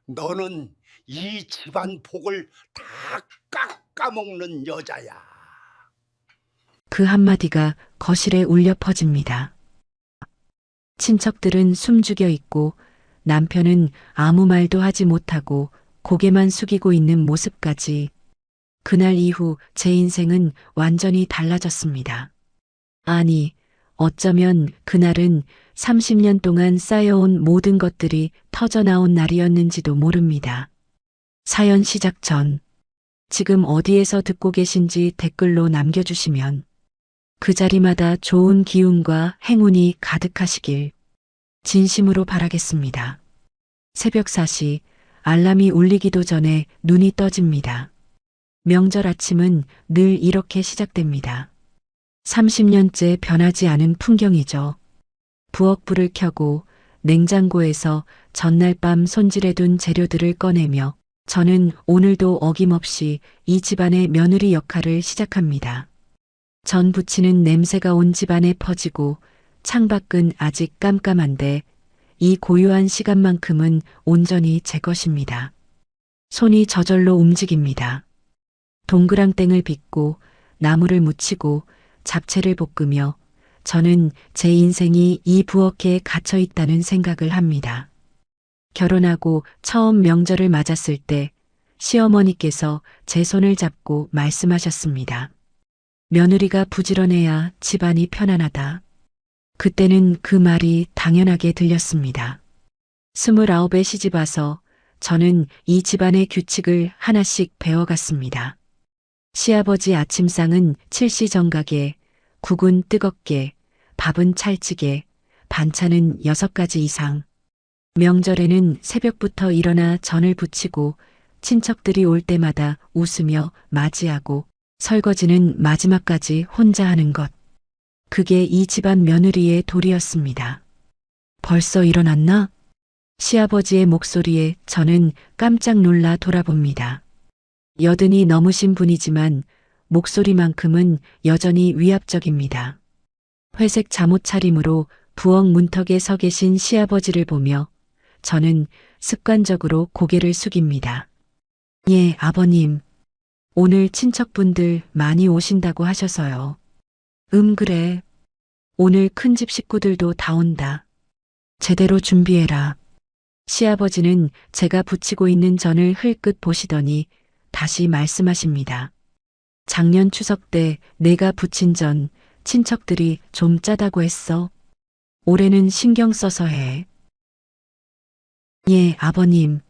너는 이 집안 복을 다 깎아먹는 여자야. 그 한마디가 거실에 울려 퍼집니다. 친척들은 숨죽여 있고 남편은 아무 말도 하지 못하고 고개만 숙이고 있는 모습까지. 그날 이후 제 인생은 완전히 달라졌습니다. 아니, 어쩌면 그날은 30년 동안 쌓여온 모든 것들이 터져나온 날이었는지도 모릅니다. 사연 시작 전, 지금 어디에서 듣고 계신지 댓글로 남겨주시면 그 자리마다 좋은 기운과 행운이 가득하시길 진심으로 바라겠습니다. 새벽 4시 알람이 울리기도 전에 눈이 떠집니다. 명절 아침은 늘 이렇게 시작됩니다. 30년째 변하지 않은 풍경이죠. 부엌불을 켜고 냉장고에서 전날 밤 손질해둔 재료들을 꺼내며 저는 오늘도 어김없이 이 집안의 며느리 역할을 시작합니다. 전 부치는 냄새가 온 집안에 퍼지고 창밖은 아직 깜깜한데 이 고요한 시간만큼은 온전히 제 것입니다. 손이 저절로 움직입니다. 동그랑땡을 빚고 나물을 무치고 잡채를 볶으며 저는 제 인생이 이 부엌에 갇혀 있다는 생각을 합니다. 결혼하고 처음 명절을 맞았을 때 시어머니께서 제 손을 잡고 말씀하셨습니다. 며느리가 부지런해야 집안이 편안하다. 그때는 그 말이 당연하게 들렸습니다. 29에 시집 와서 저는 이 집안의 규칙을 하나씩 배워갔습니다. 시아버지 아침상은 칠시정각에, 국은 뜨겁게, 밥은 찰지게, 반찬은 6가지 이상. 명절에는 새벽부터 일어나 전을 부치고 친척들이 올 때마다 웃으며 맞이하고 설거지는 마지막까지 혼자 하는 것. 그게 이 집안 며느리의 도리였습니다. 벌써 일어났나? 시아버지의 목소리에 저는 깜짝 놀라 돌아봅니다. 여든이 넘으신 분이지만 목소리만큼은 여전히 위압적입니다. 회색 잠옷 차림으로 부엌 문턱에 서 계신 시아버지를 보며 저는 습관적으로 고개를 숙입니다. 예, 아버님. 오늘 친척분들 많이 오신다고 하셔서요. 그래. 오늘 큰집 식구들도 다 온다. 제대로 준비해라. 시아버지는 제가 부치고 있는 전을 흘끗 보시더니 다시 말씀하십니다. 작년 추석 때 내가 부친 전 친척들이 좀 짜다고 했어. 올해는 신경 써서 해. 예, 아버님.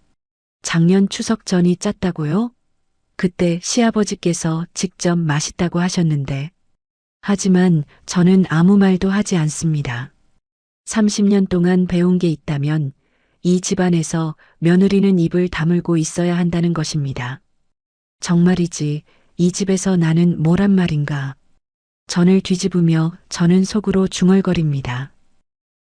작년 추석 전이 짰다고요? 그때 시아버지께서 직접 맛있다고 하셨는데. 하지만 저는 아무 말도 하지 않습니다. 30년 동안 배운 게 있다면 이 집안에서 며느리는 입을 다물고 있어야 한다는 것입니다. 정말이지 이 집에서 나는 뭐란 말인가. 전을 뒤집으며 저는 속으로 중얼거립니다.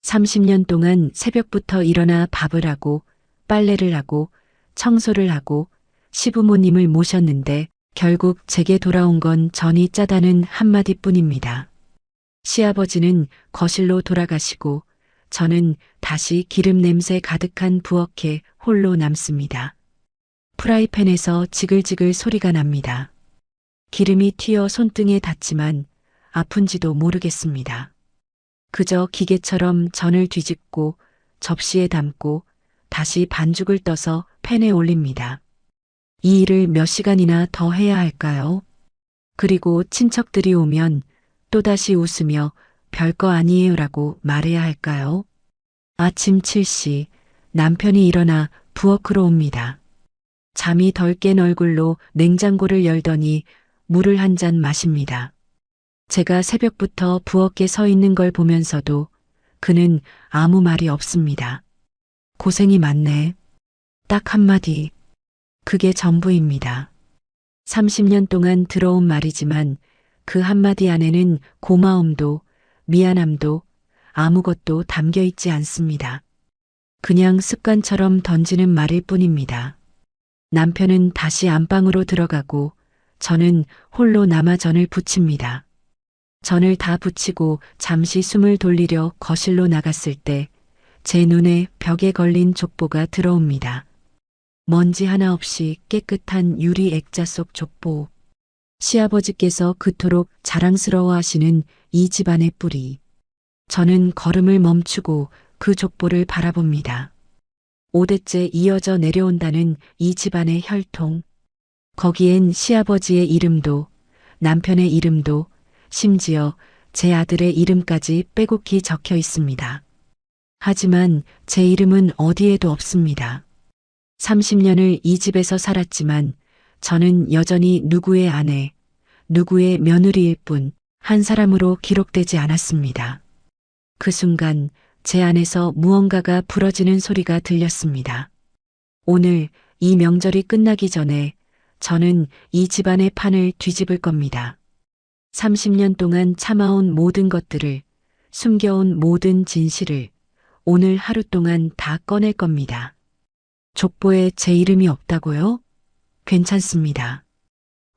30년 동안 새벽부터 일어나 밥을 하고 빨래를 하고 청소를 하고 시부모님을 모셨는데 결국 제게 돌아온 건 전이 짜다는 한마디뿐입니다. 시아버지는 거실로 돌아가시고 저는 다시 기름 냄새 가득한 부엌에 홀로 남습니다. 프라이팬에서 지글지글 소리가 납니다. 기름이 튀어 손등에 닿지만 아픈지도 모르겠습니다. 그저 기계처럼 전을 뒤집고 접시에 담고 다시 반죽을 떠서 팬에 올립니다. 이 일을 몇 시간이나 더 해야 할까요? 그리고 친척들이 오면 또다시 웃으며 별거 아니에요라고 말해야 할까요? 아침 7시 남편이 일어나 부엌으로 옵니다. 잠이 덜 깬 얼굴로 냉장고를 열더니 물을 한 잔 마십니다. 제가 새벽부터 부엌에 서 있는 걸 보면서도 그는 아무 말이 없습니다. 고생이 많네. 딱 한마디. 그게 전부입니다. 30년 동안 들어온 말이지만 그 한마디 안에는 고마움도 미안함도 아무것도 담겨 있지 않습니다. 그냥 습관처럼 던지는 말일 뿐입니다. 남편은 다시 안방으로 들어가고 저는 홀로 남아 전을 부칩니다. 전을 다 부치고 잠시 숨을 돌리려 거실로 나갔을 때 제 눈에 벽에 걸린 족보가 들어옵니다. 먼지 하나 없이 깨끗한 유리 액자 속 족보. 시아버지께서 그토록 자랑스러워 하시는 이 집안의 뿌리. 저는 걸음을 멈추고 그 족보를 바라봅니다. 5대째 이어져 내려온다는 이 집안의 혈통. 거기엔 시아버지의 이름도, 남편의 이름도, 심지어 제 아들의 이름까지 빼곡히 적혀 있습니다. 하지만 제 이름은 어디에도 없습니다. 30년을 이 집에서 살았지만 저는 여전히 누구의 아내, 누구의 며느리일 뿐 한 사람으로 기록되지 않았습니다. 그 순간 제 안에서 무언가가 부러지는 소리가 들렸습니다. 오늘 이 명절이 끝나기 전에 저는 이 집안의 판을 뒤집을 겁니다. 30년 동안 참아온 모든 것들을, 숨겨온 모든 진실을 오늘 하루 동안 다 꺼낼 겁니다. 족보에 제 이름이 없다고요? 괜찮습니다.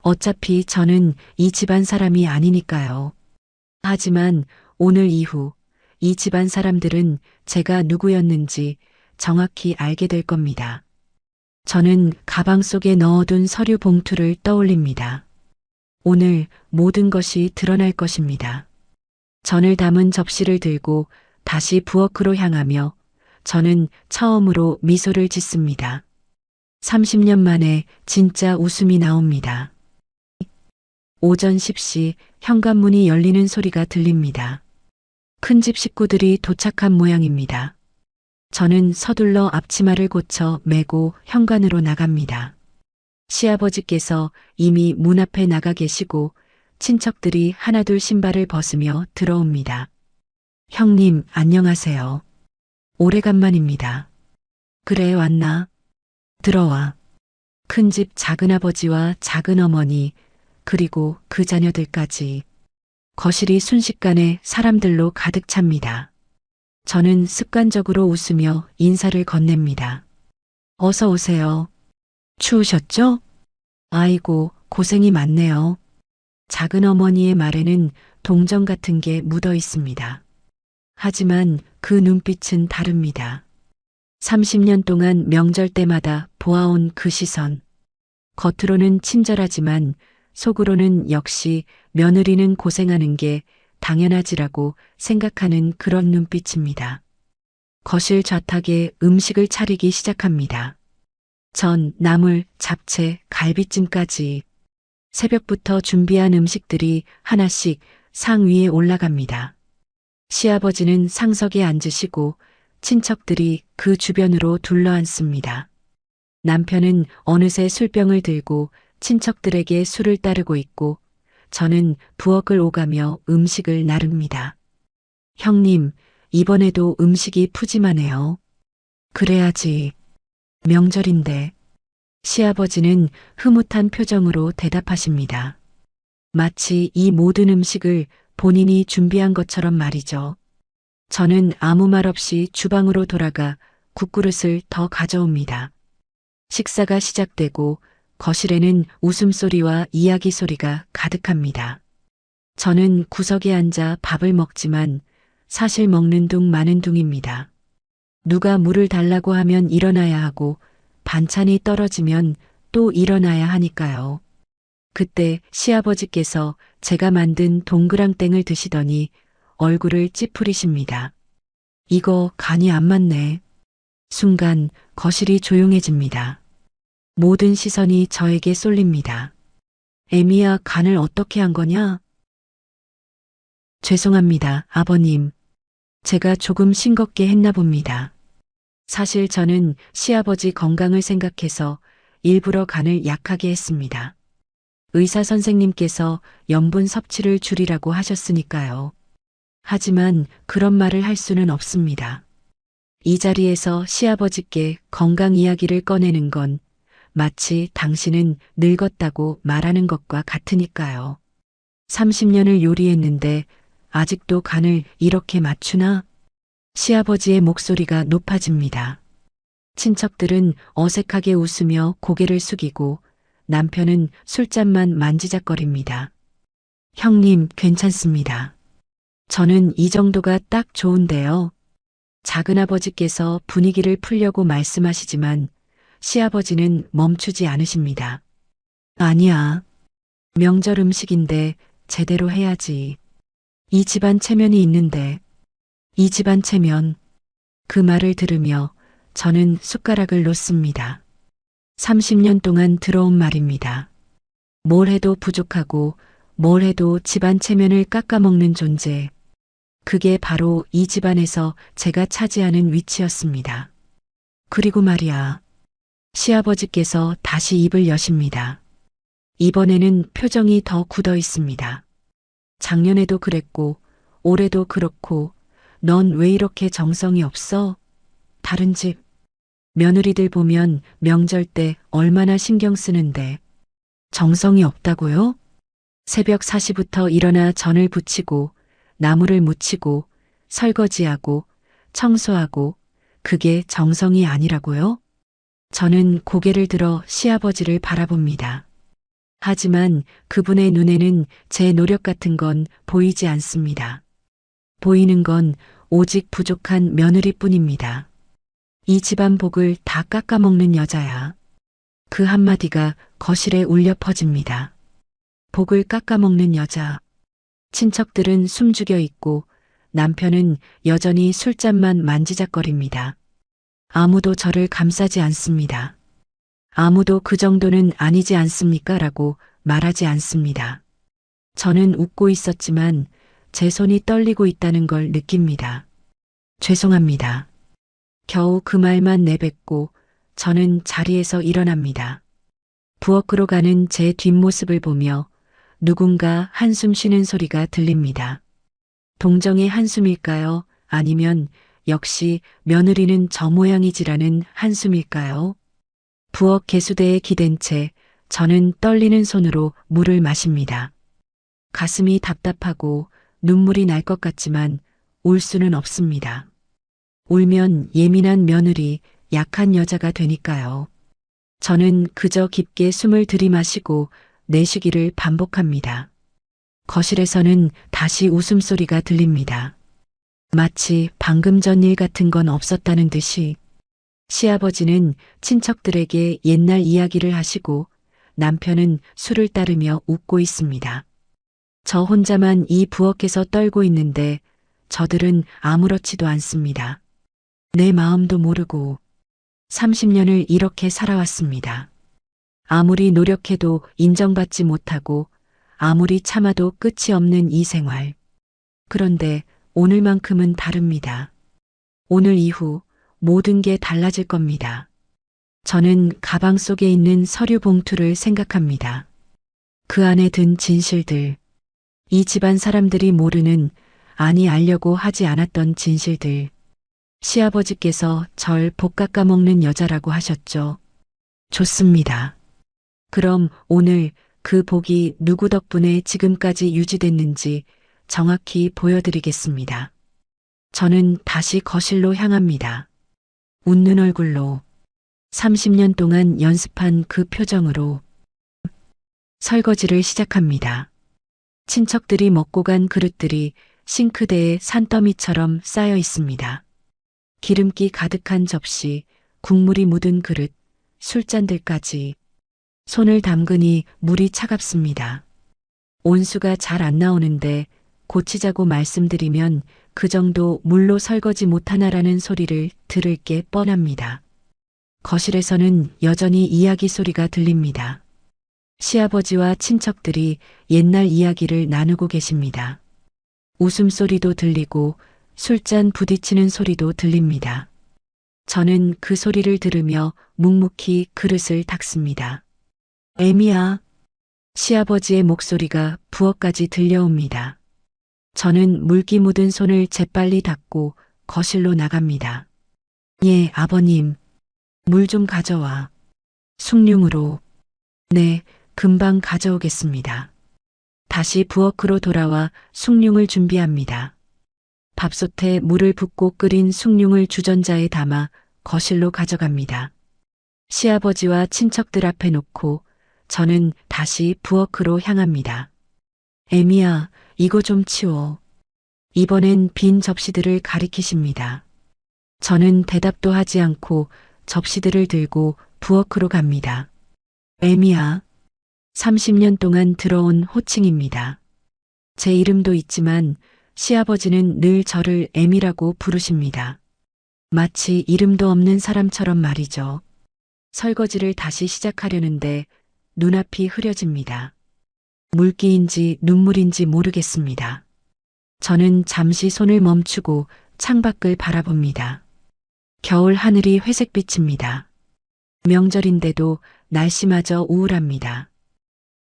어차피 저는 이 집안 사람이 아니니까요. 하지만 오늘 이후 이 집안 사람들은 제가 누구였는지 정확히 알게 될 겁니다. 저는 가방 속에 넣어둔 서류 봉투를 떠올립니다. 오늘 모든 것이 드러날 것입니다. 전을 담은 접시를 들고 다시 부엌으로 향하며 저는 처음으로 미소를 짓습니다. 30년 만에 진짜 웃음이 나옵니다. 오전 10시 현관문이 열리는 소리가 들립니다. 큰집 식구들이 도착한 모양입니다. 저는 서둘러 앞치마를 고쳐 메고 현관으로 나갑니다. 시아버지께서 이미 문 앞에 나가 계시고 친척들이 하나둘 신발을 벗으며 들어옵니다. 형님, 안녕하세요. 오래간만입니다. 그래, 왔나? 들어와. 큰집 작은아버지와 작은어머니, 그리고 그 자녀들까지. 거실이 순식간에 사람들로 가득 찹니다. 저는 습관적으로 웃으며 인사를 건넵니다. 어서 오세요. 추우셨죠? 아이고, 고생이 많네요. 작은어머니의 말에는 동정 같은 게 묻어 있습니다. 하지만 그 눈빛은 다릅니다. 30년 동안 명절 때마다 보아온 그 시선. 겉으로는 친절하지만 속으로는 역시 며느리는 고생하는 게 당연하지라고 생각하는 그런 눈빛입니다. 거실 좌탁에 음식을 차리기 시작합니다. 전, 나물, 잡채, 갈비찜까지. 새벽부터 준비한 음식들이 하나씩 상 위에 올라갑니다. 시아버지는 상석에 앉으시고 친척들이 그 주변으로 둘러앉습니다. 남편은 어느새 술병을 들고 친척들에게 술을 따르고 있고 저는 부엌을 오가며 음식을 나릅니다. 형님, 이번에도 음식이 푸짐하네요. 그래야지. 명절인데. 시아버지는 흐뭇한 표정으로 대답하십니다. 마치 이 모든 음식을 본인이 준비한 것처럼 말이죠. 저는 아무 말 없이 주방으로 돌아가 국그릇을 더 가져옵니다. 식사가 시작되고 거실에는 웃음소리와 이야기 소리가 가득합니다. 저는 구석에 앉아 밥을 먹지만 사실 먹는 둥 마는 둥입니다. 누가 물을 달라고 하면 일어나야 하고 반찬이 떨어지면 또 일어나야 하니까요. 그때 시아버지께서 제가 만든 동그랑땡을 드시더니 얼굴을 찌푸리십니다. 이거 간이 안 맞네. 순간 거실이 조용해집니다. 모든 시선이 저에게 쏠립니다. 애미야, 간을 어떻게 한 거냐? 죄송합니다, 아버님. 제가 조금 싱겁게 했나 봅니다. 사실 저는 시아버지 건강을 생각해서 일부러 간을 약하게 했습니다. 의사 선생님께서 염분 섭취를 줄이라고 하셨으니까요. 하지만 그런 말을 할 수는 없습니다. 이 자리에서 시아버지께 건강 이야기를 꺼내는 건 마치 당신은 늙었다고 말하는 것과 같으니까요. 30년을 요리했는데 아직도 간을 이렇게 맞추나? 시아버지의 목소리가 높아집니다. 친척들은 어색하게 웃으며 고개를 숙이고 남편은 술잔만 만지작거립니다. 형님, 괜찮습니다. 저는 이 정도가 딱 좋은데요. 작은아버지께서 분위기를 풀려고 말씀하시지만 시아버지는 멈추지 않으십니다. 아니야. 명절 음식인데 제대로 해야지. 이 집안 체면이 있는데. 이 집안 체면. 그 말을 들으며 저는 숟가락을 놓습니다. 30년 동안 들어온 말입니다. 뭘 해도 부족하고 뭘 해도 집안 체면을 깎아먹는 존재. 그게 바로 이 집안에서 제가 차지하는 위치였습니다. 그리고 말이야. 시아버지께서 다시 입을 여십니다. 이번에는 표정이 더 굳어 있습니다. 작년에도 그랬고 올해도 그렇고 넌 왜 이렇게 정성이 없어? 다른 집 며느리들 보면 명절 때 얼마나 신경 쓰는데 정성이 없다고요? 새벽 4시부터 일어나 전을 부치고 나무를 묻히고 설거지하고 청소하고 그게 정성이 아니라고요? 저는 고개를 들어 시아버지를 바라봅니다. 하지만 그분의 눈에는 제 노력 같은 건 보이지 않습니다. 보이는 건 오직 부족한 며느리뿐입니다. 이 집안 복을 다 깎아먹는 여자야. 그 한마디가 거실에 울려 퍼집니다. 복을 깎아먹는 여자. 친척들은 숨죽여 있고 남편은 여전히 술잔만 만지작거립니다. 아무도 저를 감싸지 않습니다. 아무도 그 정도는 아니지 않습니까? 라고 말하지 않습니다. 저는 웃고 있었지만 제 손이 떨리고 있다는 걸 느낍니다. 죄송합니다. 겨우 그 말만 내뱉고 저는 자리에서 일어납니다. 부엌으로 가는 제 뒷모습을 보며 누군가 한숨 쉬는 소리가 들립니다. 동정의 한숨일까요? 아니면 역시 며느리는 저 모양이지라는 한숨일까요? 부엌 개수대에 기댄 채 저는 떨리는 손으로 물을 마십니다. 가슴이 답답하고 눈물이 날 것 같지만 울 수는 없습니다. 울면 예민한 며느리, 약한 여자가 되니까요. 저는 그저 깊게 숨을 들이마시고 내쉬기를 반복합니다. 거실에서는 다시 웃음소리가 들립니다. 마치 방금 전 일 같은 건 없었다는 듯이 시아버지는 친척들에게 옛날 이야기를 하시고 남편은 술을 따르며 웃고 있습니다. 저 혼자만 이 부엌에서 떨고 있는데 저들은 아무렇지도 않습니다. 내 마음도 모르고 30년을 이렇게 살아왔습니다. 아무리 노력해도 인정받지 못하고 아무리 참아도 끝이 없는 이 생활. 그런데 오늘만큼은 다릅니다. 오늘 이후 모든 게 달라질 겁니다. 저는 가방 속에 있는 서류 봉투를 생각합니다. 그 안에 든 진실들. 이 집안 사람들이 모르는, 아니 알려고 하지 않았던 진실들. 시아버지께서 절 복 깎아먹는 여자라고 하셨죠. 좋습니다. 그럼 오늘 그 복이 누구 덕분에 지금까지 유지됐는지 정확히 보여드리겠습니다. 저는 다시 거실로 향합니다. 웃는 얼굴로 30년 동안 연습한 그 표정으로 설거지를 시작합니다. 친척들이 먹고 간 그릇들이 싱크대에 산더미처럼 쌓여 있습니다. 기름기 가득한 접시, 국물이 묻은 그릇, 술잔들까지. 손을 담그니 물이 차갑습니다. 온수가 잘 안 나오는데 고치자고 말씀드리면 그 정도 물로 설거지 못하나라는 소리를 들을 게 뻔합니다. 거실에서는 여전히 이야기 소리가 들립니다. 시아버지와 친척들이 옛날 이야기를 나누고 계십니다. 웃음소리도 들리고 술잔 부딪히는 소리도 들립니다. 저는 그 소리를 들으며 묵묵히 그릇을 닦습니다. 애미야. 시아버지의 목소리가 부엌까지 들려옵니다. 저는 물기 묻은 손을 재빨리 닦고 거실로 나갑니다. 예, 아버님. 물 좀 가져와. 숭늉으로. 네, 금방 가져오겠습니다. 다시 부엌으로 돌아와 숭늉을 준비합니다. 밥솥에 물을 붓고 끓인 숭늉을 주전자에 담아 거실로 가져갑니다. 시아버지와 친척들 앞에 놓고 저는 다시 부엌으로 향합니다. 애미야, 이거 좀 치워. 이번엔 빈 접시들을 가리키십니다. 저는 대답도 하지 않고 접시들을 들고 부엌으로 갑니다. 애미야. 30년 동안 들어온 호칭입니다. 제 이름도 있지만 시아버지는 늘 저를 애미라고 부르십니다. 마치 이름도 없는 사람처럼 말이죠. 설거지를 다시 시작하려는데 눈앞이 흐려집니다. 물기인지 눈물인지 모르겠습니다. 저는 잠시 손을 멈추고 창밖을 바라봅니다. 겨울 하늘이 회색빛입니다. 명절인데도 날씨마저 우울합니다.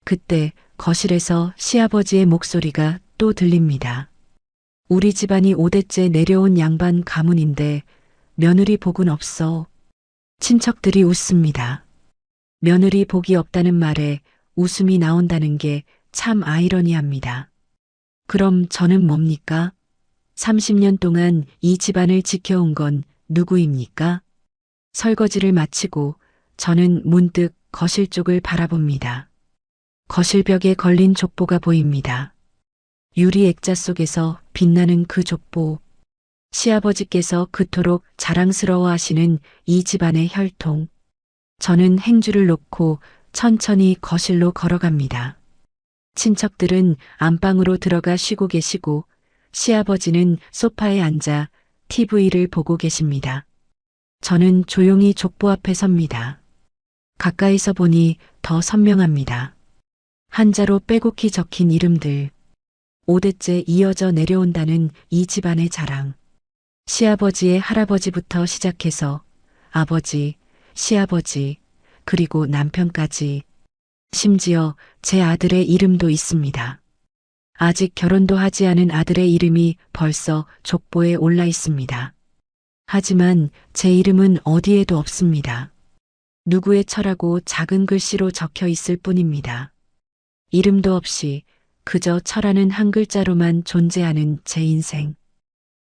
그때 거실에서 시아버지의 목소리가 또 들립니다. 우리 집안이 5대째 내려온 양반 가문인데 며느리 복은 없어. 친척들이 웃습니다. 며느리 복이 없다는 말에 웃음이 나온다는 게 참 아이러니합니다. 그럼 저는 뭡니까? 30년 동안 이 집안을 지켜온 건 누구입니까? 설거지를 마치고 저는 문득 거실 쪽을 바라봅니다. 거실벽에 걸린 족보가 보입니다. 유리 액자 속에서 빛나는 그 족보. 시아버지께서 그토록 자랑스러워 하시는 이 집안의 혈통. 저는 행주를 놓고 천천히 거실로 걸어갑니다. 친척들은 안방으로 들어가 쉬고 계시고 시아버지는 소파에 앉아 TV를 보고 계십니다. 저는 조용히 족보 앞에 섭니다. 가까이서 보니 더 선명합니다. 한자로 빼곡히 적힌 이름들. 5대째 이어져 내려온다는 이 집안의 자랑. 시아버지의 할아버지부터 시작해서 아버지, 시아버지, 그리고 남편까지. 심지어 제 아들의 이름도 있습니다. 아직 결혼도 하지 않은 아들의 이름이 벌써 족보에 올라 있습니다. 하지만 제 이름은 어디에도 없습니다. 누구의 처라고 작은 글씨로 적혀 있을 뿐입니다. 이름도 없이 그저 처라는 한 글자로만 존재하는 제 인생.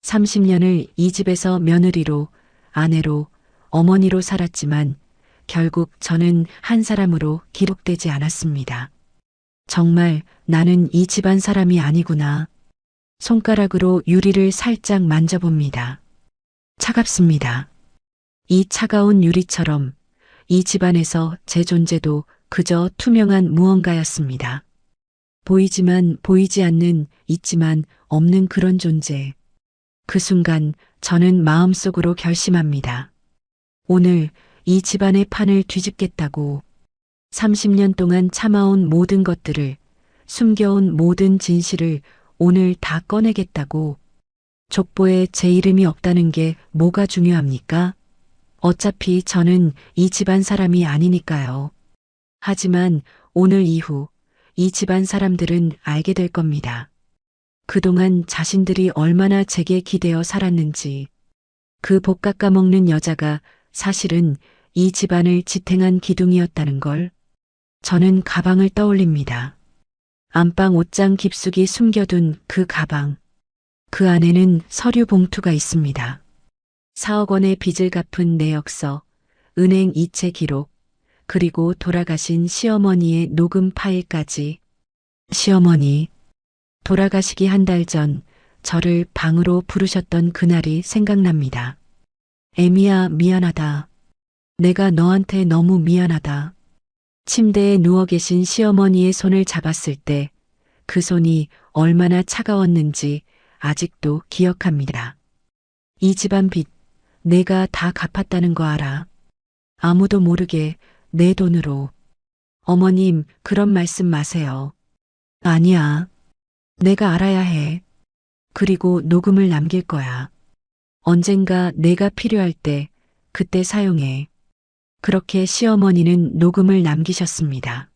30년을 이 집에서 며느리로, 아내로, 어머니로 살았지만 결국 저는 한 사람으로 기록되지 않았습니다. 정말 나는 이 집안 사람이 아니구나. 손가락으로 유리를 살짝 만져봅니다. 차갑습니다. 이 차가운 유리처럼 이 집안에서 제 존재도 그저 투명한 무언가였습니다. 보이지만 보이지 않는, 있지만 없는 그런 존재. 그 순간 저는 마음속으로 결심합니다. 오늘 이 집안의 판을 뒤집겠다고. 30년 동안 참아온 모든 것들을, 숨겨온 모든 진실을 오늘 다 꺼내겠다고. 족보에 제 이름이 없다는 게 뭐가 중요합니까? 어차피 저는 이 집안 사람이 아니니까요. 하지만 오늘 이후 이 집안 사람들은 알게 될 겁니다. 그동안 자신들이 얼마나 제게 기대어 살았는지. 그 복 깎아먹는 여자가 사실은 이 집안을 지탱한 기둥이었다는 걸. 저는 가방을 떠올립니다. 안방 옷장 깊숙이 숨겨둔 그 가방. 그 안에는 서류 봉투가 있습니다. 4억 원의 빚을 갚은 내역서, 은행 이체 기록, 그리고 돌아가신 시어머니의 녹음 파일까지. 시어머니, 돌아가시기 한 달 전 저를 방으로 부르셨던 그날이 생각납니다. 애미야, 미안하다. 내가 너한테 너무 미안하다. 침대에 누워 계신 시어머니의 손을 잡았을 때 그 손이 얼마나 차가웠는지 아직도 기억합니다. 이 집안 빚 내가 다 갚았다는 거 알아. 아무도 모르게 내 돈으로. 어머님, 그런 말씀 마세요. 아니야. 내가 알아야 해. 그리고 녹음을 남길 거야. 언젠가 내가 필요할 때 그때 사용해. 그렇게 시어머니는 녹음을 남기셨습니다.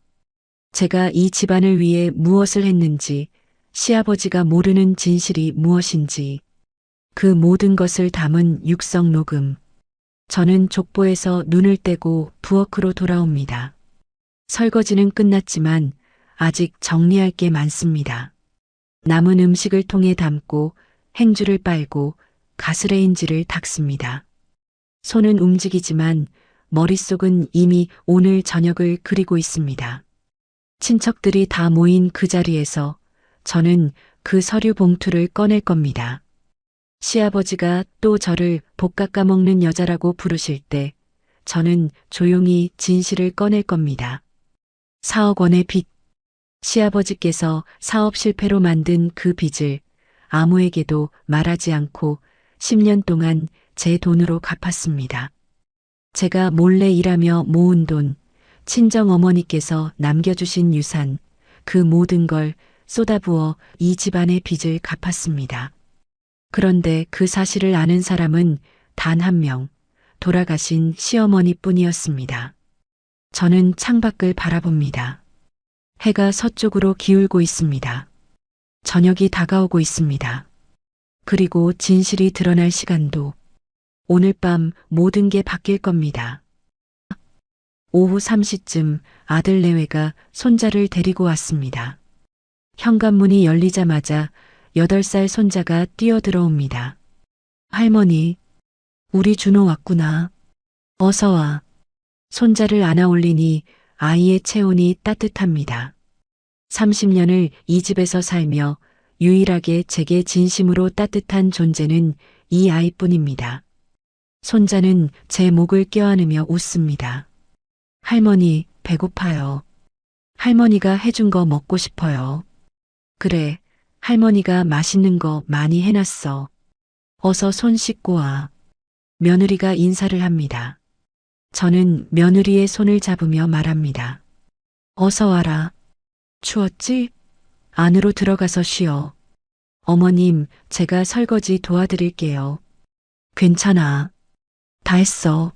제가 이 집안을 위해 무엇을 했는지, 시아버지가 모르는 진실이 무엇인지, 그 모든 것을 담은 육성 녹음. 저는 족보에서 눈을 떼고 부엌으로 돌아옵니다. 설거지는 끝났지만 아직 정리할 게 많습니다. 남은 음식을 통에 담고 행주를 빨고 가스레인지를 닦습니다. 손은 움직이지만 머릿속은 이미 오늘 저녁을 그리고 있습니다. 친척들이 다 모인 그 자리에서 저는 그 서류 봉투를 꺼낼 겁니다. 시아버지가 또 저를 복 깎아먹는 여자라고 부르실 때 저는 조용히 진실을 꺼낼 겁니다. 4억 원의 빚. 시아버지께서 사업 실패로 만든 그 빚을 아무에게도 말하지 않고 10년 동안 제 돈으로 갚았습니다. 제가 몰래 일하며 모은 돈, 친정 어머니께서 남겨주신 유산, 그 모든 걸 쏟아부어 이 집안의 빚을 갚았습니다. 그런데 그 사실을 아는 사람은 단 한 명, 돌아가신 시어머니 뿐이었습니다. 저는 창밖을 바라봅니다. 해가 서쪽으로 기울고 있습니다. 저녁이 다가오고 있습니다. 그리고 진실이 드러날 시간도 오늘 밤 모든 게 바뀔 겁니다. 오후 3시쯤 아들 내외가 손자를 데리고 왔습니다. 현관문이 열리자마자 8살 손자가 뛰어들어옵니다. 할머니, 우리 준호 왔구나. 어서 와. 손자를 안아 올리니 아이의 체온이 따뜻합니다. 30년을 이 집에서 살며 유일하게 제게 진심으로 따뜻한 존재는 이 아이뿐입니다. 손자는 제 목을 껴안으며 웃습니다. 할머니, 배고파요. 할머니가 해준 거 먹고 싶어요. 그래, 할머니가 맛있는 거 많이 해놨어. 어서 손 씻고 와. 며느리가 인사를 합니다. 저는 며느리의 손을 잡으며 말합니다. 어서 와라. 추웠지? 안으로 들어가서 쉬어. 어머님, 제가 설거지 도와드릴게요. 괜찮아. 다 했어.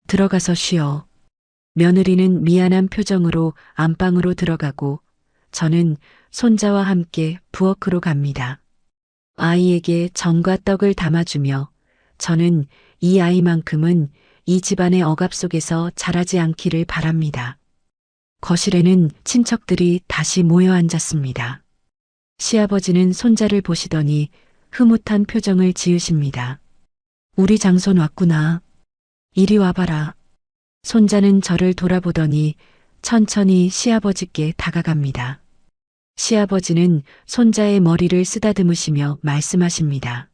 들어가서 쉬어. 며느리는 미안한 표정으로 안방으로 들어가고 저는 손자와 함께 부엌으로 갑니다. 아이에게 전과 떡을 담아주며 저는 이 아이만큼은 이 집안의 억압 속에서 자라지 않기를 바랍니다. 거실에는 친척들이 다시 모여 앉았습니다. 시아버지는 손자를 보시더니 흐뭇한 표정을 지으십니다. 우리 장손 왔구나. 이리 와봐라. 손자는 저를 돌아보더니 천천히 시아버지께 다가갑니다. 시아버지는 손자의 머리를 쓰다듬으시며 말씀하십니다.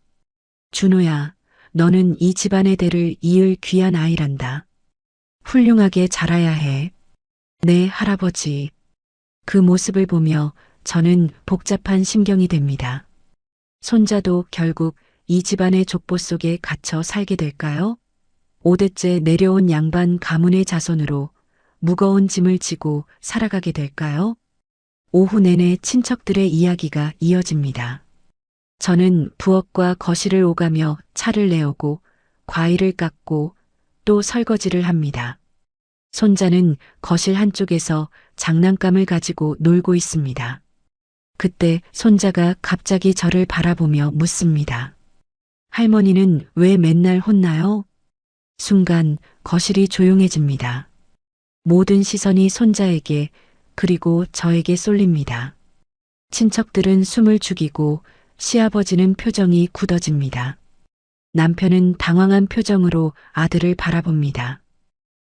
준호야, 너는 이 집안의 대를 이을 귀한 아이란다. 훌륭하게 자라야 해. 네, 할아버지. 그 모습을 보며 저는 복잡한 심경이 됩니다. 손자도 결국 이 집안의 족보 속에 갇혀 살게 될까요? 5대째 내려온 양반 가문의 자손으로 무거운 짐을 지고 살아가게 될까요? 오후 내내 친척들의 이야기가 이어집니다. 저는 부엌과 거실을 오가며 차를 내오고 과일을 깎고 또 설거지를 합니다. 손자는 거실 한쪽에서 장난감을 가지고 놀고 있습니다. 그때 손자가 갑자기 저를 바라보며 묻습니다. 할머니는 왜 맨날 혼나요? 순간 거실이 조용해집니다. 모든 시선이 손자에게 그리고 저에게 쏠립니다. 친척들은 숨을 죽이고 시아버지는 표정이 굳어집니다. 남편은 당황한 표정으로 아들을 바라봅니다.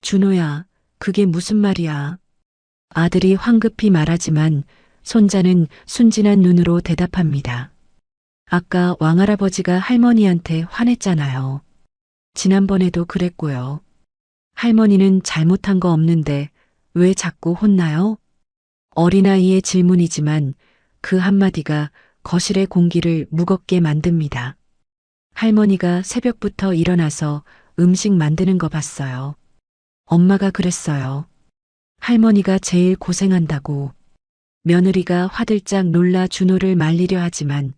준호야, 그게 무슨 말이야? 아들이 황급히 말하지만 손자는 순진한 눈으로 대답합니다. 아까 왕할아버지가 할머니한테 화냈잖아요. 지난번에도 그랬고요. 할머니는 잘못한 거 없는데 왜 자꾸 혼나요? 어린아이의 질문이지만 그 한마디가 거실의 공기를 무겁게 만듭니다. 할머니가 새벽부터 일어나서 음식 만드는 거 봤어요. 엄마가 그랬어요. 할머니가 제일 고생한다고. 며느리가 화들짝 놀라 준호를 말리려 하지만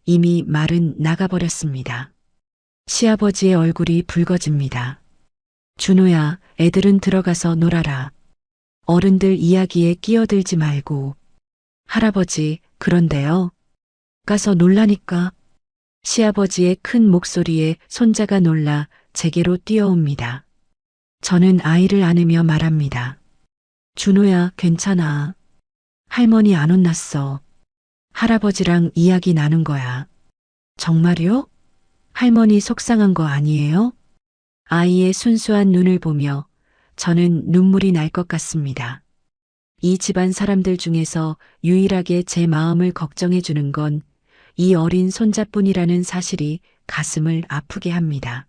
이미 말은 나가버렸습니다. 시아버지의 얼굴이 붉어집니다. 준호야, 애들은 들어가서 놀아라. 어른들 이야기에 끼어들지 말고. 할아버지, 그런데요. 가서 놀라니까. 시아버지의 큰 목소리에 손자가 놀라 제게로 뛰어옵니다. 저는 아이를 안으며 말합니다. 준호야, 괜찮아. 할머니 안 혼났어. 할아버지랑 이야기 나눈 거야. 정말요? 할머니 속상한 거 아니에요? 아이의 순수한 눈을 보며 저는 눈물이 날 것 같습니다. 이 집안 사람들 중에서 유일하게 제 마음을 걱정해 주는 건 이 어린 손자뿐이라는 사실이 가슴을 아프게 합니다.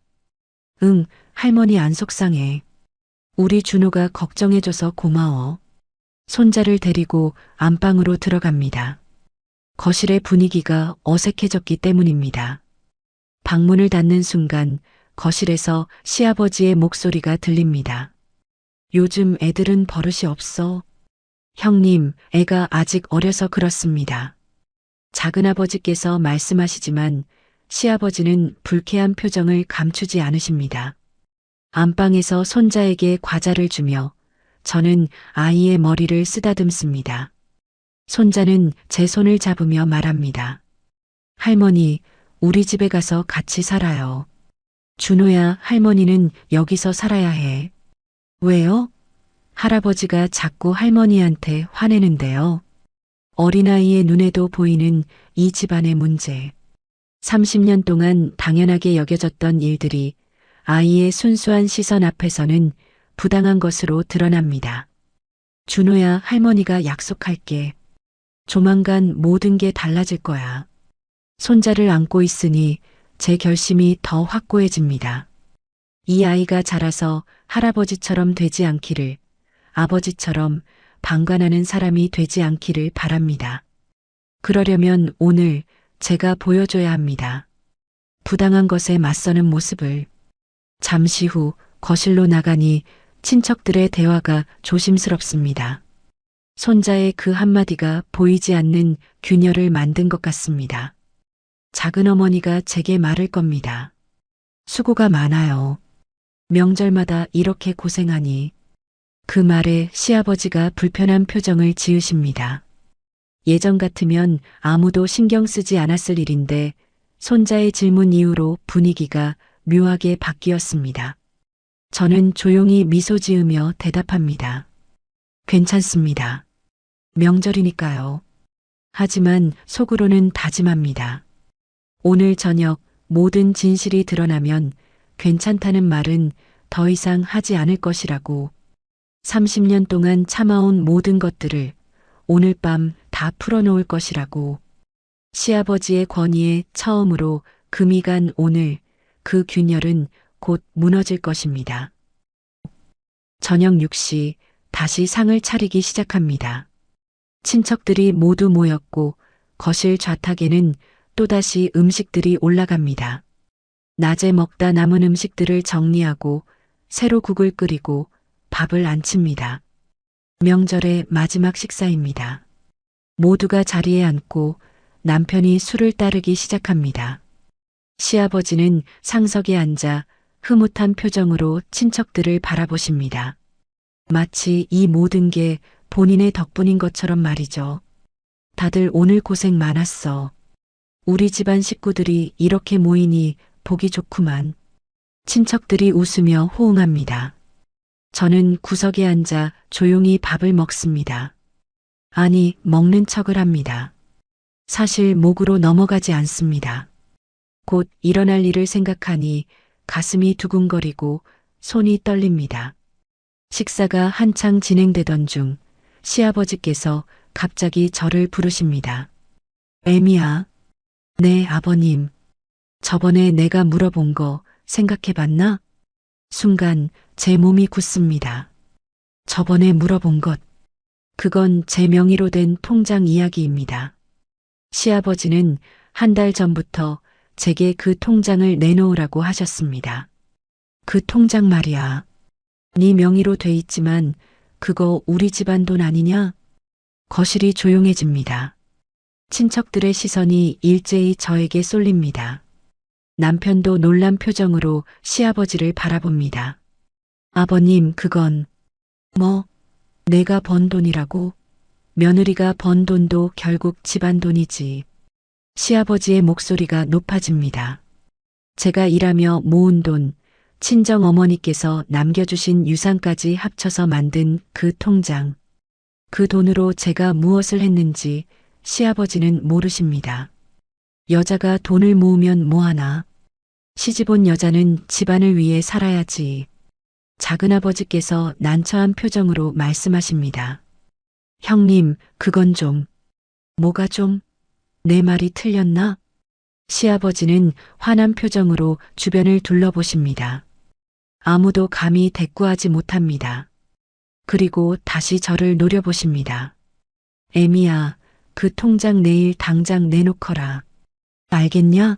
응, 할머니 안 속상해. 우리 준호가 걱정해줘서 고마워. 손자를 데리고 안방으로 들어갑니다. 거실의 분위기가 어색해졌기 때문입니다. 방문을 닫는 순간 거실에서 시아버지의 목소리가 들립니다. 요즘 애들은 버릇이 없어. 형님, 애가 아직 어려서 그렇습니다. 작은아버지께서 말씀하시지만 시아버지는 불쾌한 표정을 감추지 않으십니다. 안방에서 손자에게 과자를 주며 저는 아이의 머리를 쓰다듬습니다. 손자는 제 손을 잡으며 말합니다. 할머니, 우리 집에 가서 같이 살아요. 준호야, 할머니는 여기서 살아야 해. 왜요? 할아버지가 자꾸 할머니한테 화내는데요. 어린아이의 눈에도 보이는 이 집안의 문제. 30년 동안 당연하게 여겨졌던 일들이 아이의 순수한 시선 앞에서는 부당한 것으로 드러납니다. 준호야, 할머니가 약속할게. 조만간 모든 게 달라질 거야. 손자를 안고 있으니 제 결심이 더 확고해집니다. 이 아이가 자라서 할아버지처럼 되지 않기를, 아버지처럼 방관하는 사람이 되지 않기를 바랍니다. 그러려면 오늘 제가 보여줘야 합니다. 부당한 것에 맞서는 모습을. 잠시 후 거실로 나가니 친척들의 대화가 조심스럽습니다. 손자의 그 한마디가 보이지 않는 균열을 만든 것 같습니다. 작은 어머니가 제게 말할 겁니다. 수고가 많아요. 명절마다 이렇게 고생하니. 그 말에 시아버지가 불편한 표정을 지으십니다. 예전 같으면 아무도 신경 쓰지 않았을 일인데 손자의 질문 이후로 분위기가 묘하게 바뀌었습니다. 저는 조용히 미소 지으며 대답합니다. 괜찮습니다. 명절이니까요. 하지만 속으로는 다짐합니다. 오늘 저녁 모든 진실이 드러나면 괜찮다는 말은 더 이상 하지 않을 것이라고. 30년 동안 참아온 모든 것들을 오늘 밤 다 풀어놓을 것이라고. 시아버지의 권위에 처음으로 금이 간 오늘 그 균열은 곧 무너질 것입니다. 저녁 6시 다시 상을 차리기 시작합니다. 친척들이 모두 모였고 거실 좌탁에는 또다시 음식들이 올라갑니다. 낮에 먹다 남은 음식들을 정리하고 새로 국을 끓이고 밥을 안칩니다. 명절의 마지막 식사입니다. 모두가 자리에 앉고 남편이 술을 따르기 시작합니다. 시아버지는 상석에 앉아 흐뭇한 표정으로 친척들을 바라보십니다. 마치 이 모든 게 본인의 덕분인 것처럼 말이죠. 다들 오늘 고생 많았어. 우리 집안 식구들이 이렇게 모이니 보기 좋구만. 친척들이 웃으며 호응합니다. 저는 구석에 앉아 조용히 밥을 먹습니다. 아니, 먹는 척을 합니다. 사실 목으로 넘어가지 않습니다. 곧 일어날 일을 생각하니 가슴이 두근거리고 손이 떨립니다. 식사가 한창 진행되던 중 시아버지께서 갑자기 저를 부르십니다. 애미야. 네, 아버님. 저번에 내가 물어본 거 생각해봤나? 순간 제 몸이 굳습니다. 저번에 물어본 것. 그건 제 명의로 된 통장 이야기입니다. 시아버지는 한 달 전부터 제게 그 통장을 내놓으라고 하셨습니다. 그 통장 말이야. 네 명의로 돼 있지만 그거 우리 집안 돈 아니냐? 거실이 조용해집니다. 친척들의 시선이 일제히 저에게 쏠립니다. 남편도 놀란 표정으로 시아버지를 바라봅니다. 아버님, 그건 뭐? 내가 번 돈이라고? 며느리가 번 돈도 결국 집안 돈이지. 시아버지의 목소리가 높아집니다. 제가 일하며 모은 돈, 친정 어머니께서 남겨주신 유산까지 합쳐서 만든 그 통장. 그 돈으로 제가 무엇을 했는지 시아버지는 모르십니다. 여자가 돈을 모으면 뭐하나. 시집온 여자는 집안을 위해 살아야지. 작은아버지께서 난처한 표정으로 말씀하십니다. 형님, 그건 좀. 뭐가 좀? 내 말이 틀렸나? 시아버지는 화난 표정으로 주변을 둘러보십니다. 아무도 감히 대꾸하지 못합니다. 그리고 다시 저를 노려보십니다. 애미야, 그 통장 내일 당장 내놓거라. 알겠냐?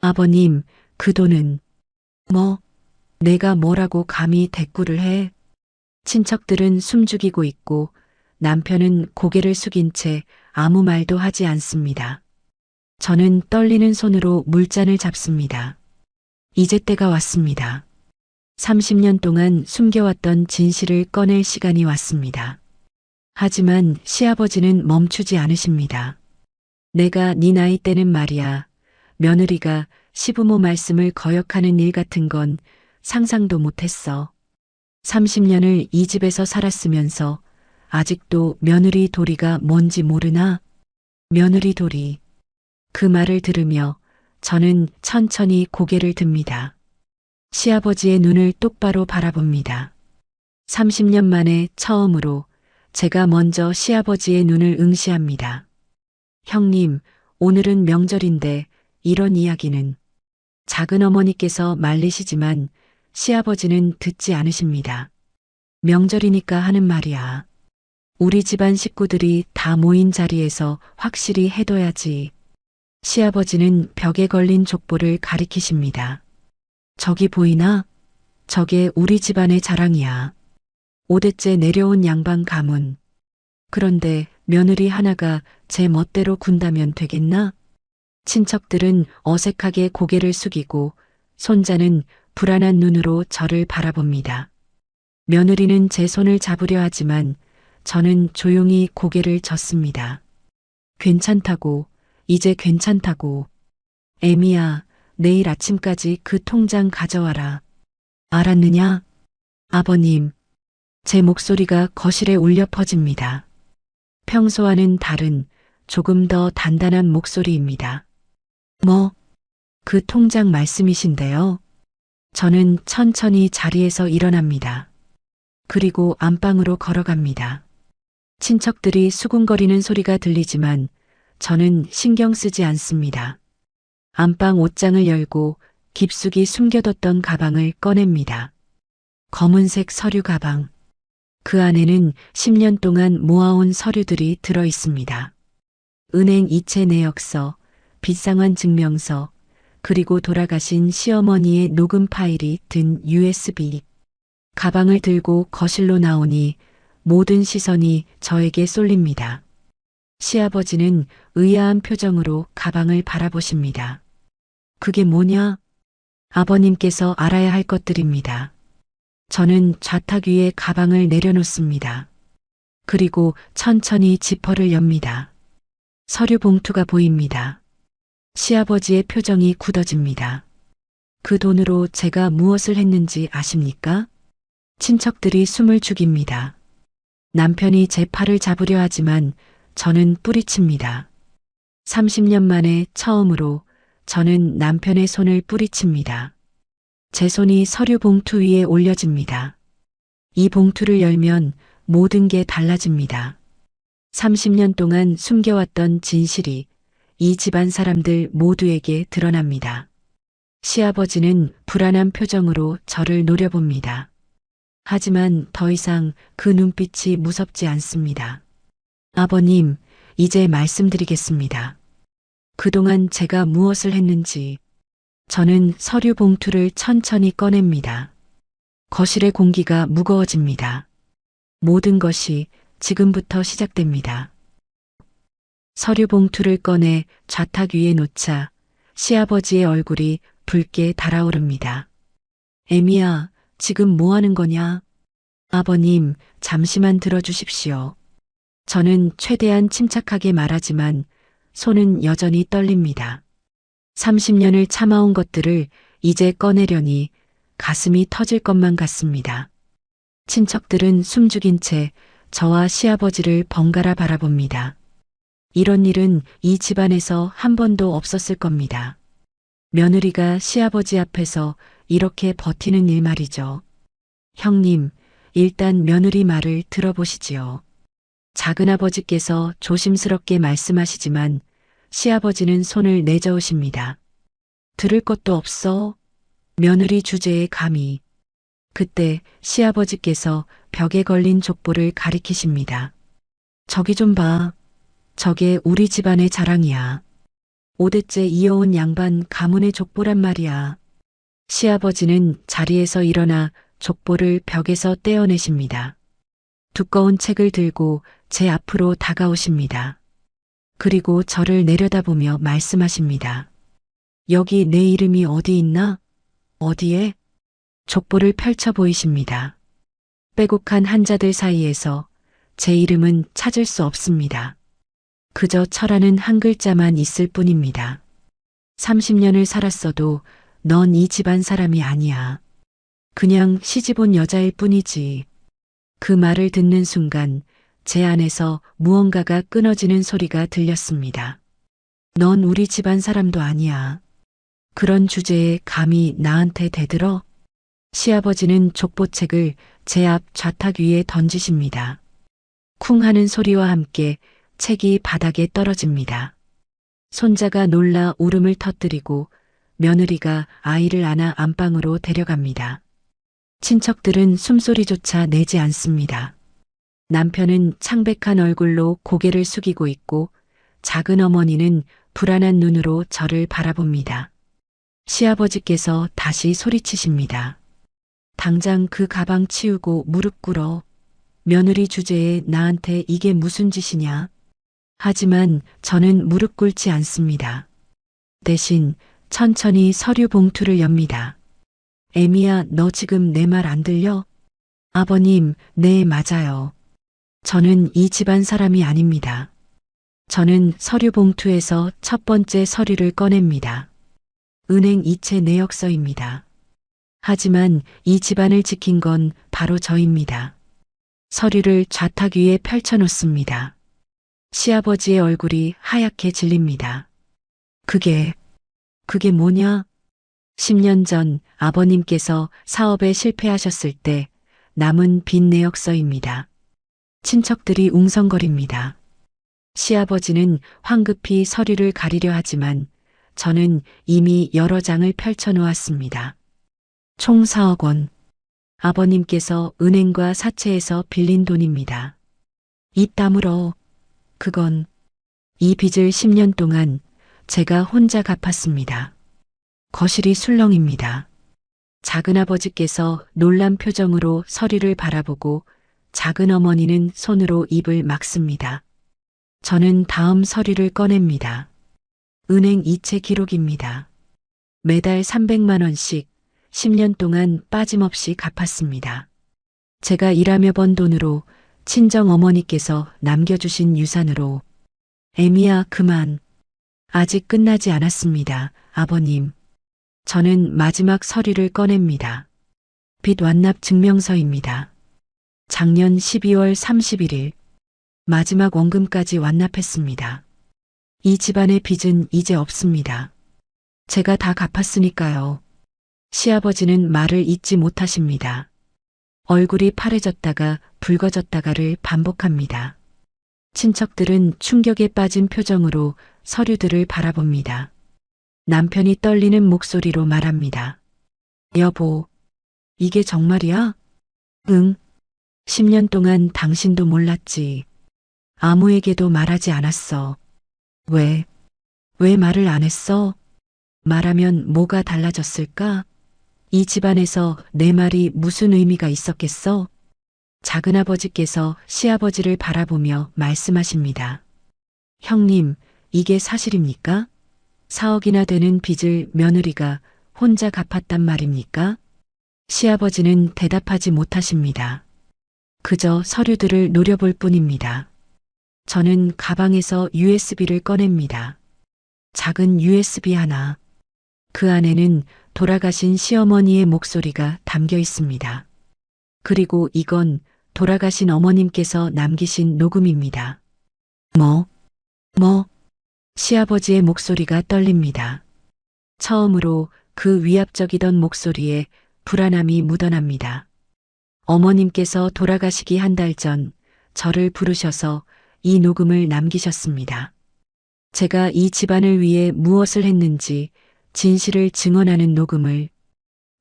아버님, 그 돈은 뭐? 내가 뭐라고 감히 대꾸를 해? 친척들은 숨죽이고 있고 남편은 고개를 숙인 채 아무 말도 하지 않습니다. 저는 떨리는 손으로 물잔을 잡습니다. 이제 때가 왔습니다. 30년 동안 숨겨왔던 진실을 꺼낼 시간이 왔습니다. 하지만 시아버지는 멈추지 않으십니다. 내가 네 나이 때는 말이야. 며느리가 시부모 말씀을 거역하는 일 같은 건 상상도 못했어. 30년을 이 집에서 살았으면서 아직도 며느리 도리가 뭔지 모르나? 며느리 도리. 그 말을 들으며 저는 천천히 고개를 듭니다. 시아버지의 눈을 똑바로 바라봅니다. 30년 만에 처음으로 제가 먼저 시아버지의 눈을 응시합니다. 형님, 오늘은 명절인데 이런 이야기는. 작은 어머니께서 말리시지만 시아버지는 듣지 않으십니다. 명절이니까 하는 말이야. 우리 집안 식구들이 다 모인 자리에서 확실히 해둬야지. 시아버지는 벽에 걸린 족보를 가리키십니다. 저기 보이나? 저게 우리 집안의 자랑이야. 5대째 내려온 양반 가문. 그런데 며느리 하나가 제 멋대로 군다면 되겠나? 친척들은 어색하게 고개를 숙이고 손자는 불안한 눈으로 저를 바라봅니다. 며느리는 제 손을 잡으려 하지만 저는 조용히 고개를 젓습니다. 괜찮다고, 이제 괜찮다고. 애미야, 내일 아침까지 그 통장 가져와라. 알았느냐? 아버님. 제 목소리가 거실에 울려 퍼집니다. 평소와는 다른 조금 더 단단한 목소리입니다. 뭐? 그 통장 말씀이신데요. 저는 천천히 자리에서 일어납니다. 그리고 안방으로 걸어갑니다. 친척들이 수군거리는 소리가 들리지만 저는 신경 쓰지 않습니다. 안방 옷장을 열고 깊숙이 숨겨뒀던 가방을 꺼냅니다. 검은색 서류 가방. 그 안에는 10년 동안 모아온 서류들이 들어 있습니다. 은행 이체 내역서, 빚상환 증명서, 그리고 돌아가신 시어머니의 녹음 파일이 든 USB. 가방을 들고 거실로 나오니 모든 시선이 저에게 쏠립니다. 시아버지는 의아한 표정으로 가방을 바라보십니다. 그게 뭐냐? 아버님께서 알아야 할 것들입니다. 저는 좌탁 위에 가방을 내려놓습니다. 그리고 천천히 지퍼를 엽니다. 서류 봉투가 보입니다. 시아버지의 표정이 굳어집니다. 그 돈으로 제가 무엇을 했는지 아십니까? 친척들이 숨을 죽입니다. 남편이 제 팔을 잡으려 하지만 저는 뿌리칩니다. 30년 만에 처음으로 저는 남편의 손을 뿌리칩니다. 제 손이 서류 봉투 위에 올려집니다. 이 봉투를 열면 모든 게 달라집니다. 30년 동안 숨겨왔던 진실이 이 집안 사람들 모두에게 드러납니다. 시아버지는 불안한 표정으로 저를 노려봅니다. 하지만 더 이상 그 눈빛이 무섭지 않습니다. 아버님, 이제 말씀드리겠습니다. 그동안 제가 무엇을 했는지. 저는 서류 봉투를 천천히 꺼냅니다. 거실의 공기가 무거워집니다. 모든 것이 지금부터 시작됩니다. 서류 봉투를 꺼내 좌탁 위에 놓자 시아버지의 얼굴이 붉게 달아오릅니다. 애미야, 지금 뭐 하는 거냐? 아버님, 잠시만 들어주십시오. 저는 최대한 침착하게 말하지만 손은 여전히 떨립니다. 30년을 참아온 것들을 이제 꺼내려니 가슴이 터질 것만 같습니다. 친척들은 숨죽인 채 저와 시아버지를 번갈아 바라봅니다. 이런 일은 이 집안에서 한 번도 없었을 겁니다. 며느리가 시아버지 앞에서 이렇게 버티는 일 말이죠. 형님, 일단 며느리 말을 들어보시지요. 작은아버지께서 조심스럽게 말씀하시지만 시아버지는 손을 내저으십니다. 들을 것도 없어. 며느리 주제에 감히. 그때 시아버지께서 벽에 걸린 족보를 가리키십니다. 저기 좀 봐. 저게 우리 집안의 자랑이야. 5대째 이어온 양반 가문의 족보란 말이야. 시아버지는 자리에서 일어나 족보를 벽에서 떼어내십니다. 두꺼운 책을 들고 제 앞으로 다가오십니다. 그리고 저를 내려다보며 말씀하십니다. 여기 내 이름이 어디 있나? 어디에? 족보를 펼쳐 보이십니다. 빼곡한 한자들 사이에서 제 이름은 찾을 수 없습니다. 그저 철하는 한 글자만 있을 뿐입니다. 30년을 살았어도 넌 이 집안 사람이 아니야. 그냥 시집온 여자일 뿐이지. 그 말을 듣는 순간 제 안에서 무언가가 끊어지는 소리가 들렸습니다. 넌 우리 집안 사람도 아니야. 그런 주제에 감히 나한테 대들어? 시아버지는 족보책을 제 앞 좌탁 위에 던지십니다. 쿵 하는 소리와 함께 책이 바닥에 떨어집니다. 손자가 놀라 울음을 터뜨리고 며느리가 아이를 안아 안방으로 데려갑니다. 친척들은 숨소리조차 내지 않습니다. 남편은 창백한 얼굴로 고개를 숙이고 있고 작은 어머니는 불안한 눈으로 저를 바라봅니다. 시아버지께서 다시 소리치십니다. 당장 그 가방 치우고 무릎 꿇어. 며느리 주제에 나한테 이게 무슨 짓이냐? 하지만 저는 무릎 꿇지 않습니다. 대신 천천히 서류 봉투를 엽니다. 애미야, 너 지금 내 말 안 들려? 아버님, 네, 맞아요. 저는 이 집안 사람이 아닙니다. 저는 서류 봉투에서 첫 번째 서류를 꺼냅니다. 은행 이체 내역서입니다. 하지만 이 집안을 지킨 건 바로 저입니다. 서류를 좌탁 위에 펼쳐놓습니다. 시아버지의 얼굴이 하얗게 질립니다. 그게 뭐냐? 10년 전 아버님께서 사업에 실패하셨을 때 남은 빚 내역서입니다. 친척들이 웅성거립니다. 시아버지는 황급히 서류를 가리려 하지만 저는 이미 여러 장을 펼쳐놓았습니다. 총 4억 원. 아버님께서 은행과 사채에서 빌린 돈입니다. 입 다물어. 그건 이 빚을 10년 동안 제가 혼자 갚았습니다. 거실이 술렁입니다. 작은아버지께서 놀란 표정으로 서류를 바라보고 작은 어머니는 손으로 입을 막습니다. 저는 다음 서류를 꺼냅니다. 은행 이체 기록입니다. 매달 300만 원씩 10년 동안 빠짐없이 갚았습니다. 제가 일하며 번 돈으로 친정 어머니께서 남겨주신 유산으로. 애미야, 그만. 아직 끝나지 않았습니다, 아버님. 저는 마지막 서류를 꺼냅니다. 빚 완납 증명서입니다. 작년 12월 31일 마지막 원금까지 완납했습니다. 이 집안의 빚은 이제 없습니다. 제가 다 갚았으니까요. 시아버지는 말을 잇지 못하십니다. 얼굴이 파래졌다가 붉어졌다가를 반복합니다. 친척들은 충격에 빠진 표정으로 서류들을 바라봅니다. 남편이 떨리는 목소리로 말합니다. 여보, 이게 정말이야? 응. 10년 동안 당신도 몰랐지. 아무에게도 말하지 않았어. 왜 말을 안 했어? 말하면 뭐가 달라졌을까? 이 집안에서 내 말이 무슨 의미가 있었겠어? 작은아버지께서 시아버지를 바라보며 말씀하십니다. 형님, 이게 사실입니까? 4억이나 되는 빚을 며느리가 혼자 갚았단 말입니까? 시아버지는 대답하지 못하십니다. 그저 서류들을 노려볼 뿐입니다. 저는 가방에서 USB를 꺼냅니다. 작은 USB 하나. 그 안에는 돌아가신 시어머니의 목소리가 담겨 있습니다. 그리고 이건 돌아가신 어머님께서 남기신 녹음입니다. 뭐? 시아버지의 목소리가 떨립니다. 처음으로 그 위압적이던 목소리에 불안함이 묻어납니다. 어머님께서 돌아가시기 한 달 전 저를 부르셔서 이 녹음을 남기셨습니다. 제가 이 집안을 위해 무엇을 했는지 진실을 증언하는 녹음을.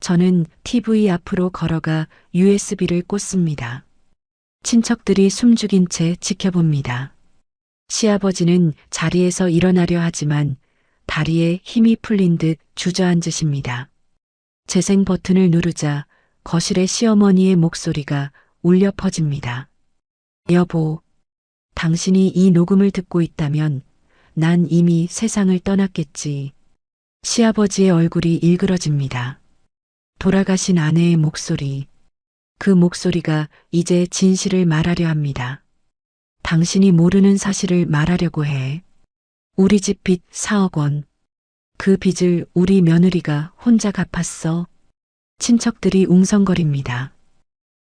저는 TV 앞으로 걸어가 USB를 꽂습니다. 친척들이 숨죽인 채 지켜봅니다. 시아버지는 자리에서 일어나려 하지만 다리에 힘이 풀린 듯 주저앉으십니다. 재생 버튼을 누르자 거실에 시어머니의 목소리가 울려 퍼집니다. 여보, 당신이 이 녹음을 듣고 있다면 난 이미 세상을 떠났겠지. 시아버지의 얼굴이 일그러집니다. 돌아가신 아내의 목소리. 그 목소리가 이제 진실을 말하려 합니다. 당신이 모르는 사실을 말하려고 해. 우리 집 빚 4억 원. 그 빚을 우리 며느리가 혼자 갚았어. 친척들이 웅성거립니다.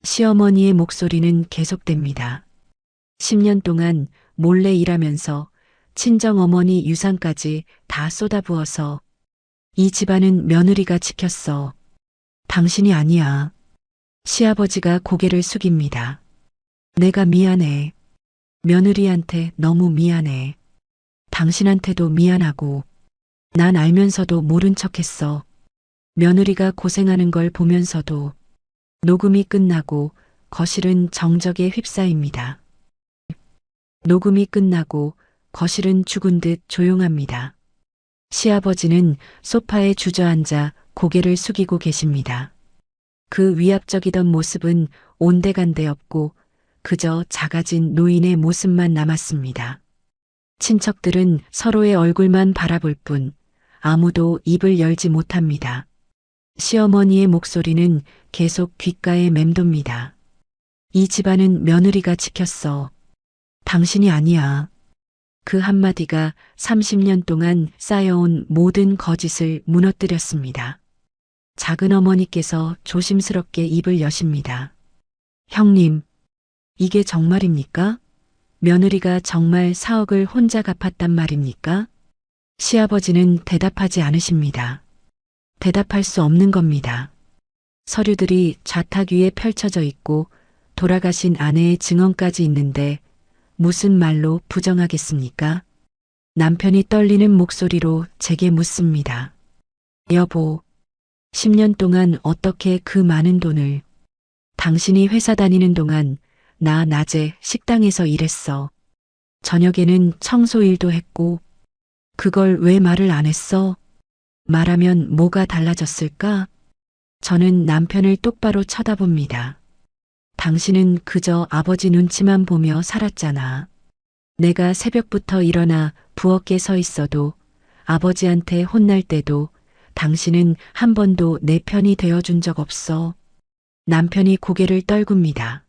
시어머니의 목소리는 계속됩니다. 10년 동안 몰래 일하면서 친정어머니 유산까지 다 쏟아부어서 이 집안은 며느리가 지켰어. 당신이 아니야. 시아버지가 고개를 숙입니다. 내가 미안해. 며느리한테 너무 미안해. 당신한테도 미안하고 난 알면서도 모른 척했어. 며느리가 고생하는 걸 보면서도. 녹음이 끝나고 거실은 정적에 휩싸입니다. 녹음이 끝나고 거실은 죽은 듯 조용합니다. 시아버지는 소파에 주저앉아 고개를 숙이고 계십니다. 그 위압적이던 모습은 온데간데 없고 그저 작아진 노인의 모습만 남았습니다. 친척들은 서로의 얼굴만 바라볼 뿐 아무도 입을 열지 못합니다. 시어머니의 목소리는 계속 귓가에 맴돕니다. 이 집안은 며느리가 지켰어. 당신이 아니야. 그 한마디가 30년 동안 쌓여온 모든 거짓을 무너뜨렸습니다. 작은 어머니께서 조심스럽게 입을 여십니다. 형님, 이게 정말입니까? 며느리가 정말 4억을 혼자 갚았단 말입니까? 시아버지는 대답하지 않으십니다. 대답할 수 없는 겁니다. 서류들이 좌탁 위에 펼쳐져 있고 돌아가신 아내의 증언까지 있는데 무슨 말로 부정하겠습니까? 남편이 떨리는 목소리로 제게 묻습니다. 여보, 10년 동안 어떻게 그 많은 돈을 당신이 회사 다니는 동안 나 낮에 식당에서 일했어. 저녁에는 청소 일도 했고 그걸 왜 말을 안 했어? 말하면 뭐가 달라졌을까? 저는 남편을 똑바로 쳐다봅니다. 당신은 그저 아버지 눈치만 보며 살았잖아. 내가 새벽부터 일어나 부엌에 서 있어도 아버지한테 혼날 때도 당신은 한 번도 내 편이 되어준 적 없어. 남편이 고개를 떨굽니다.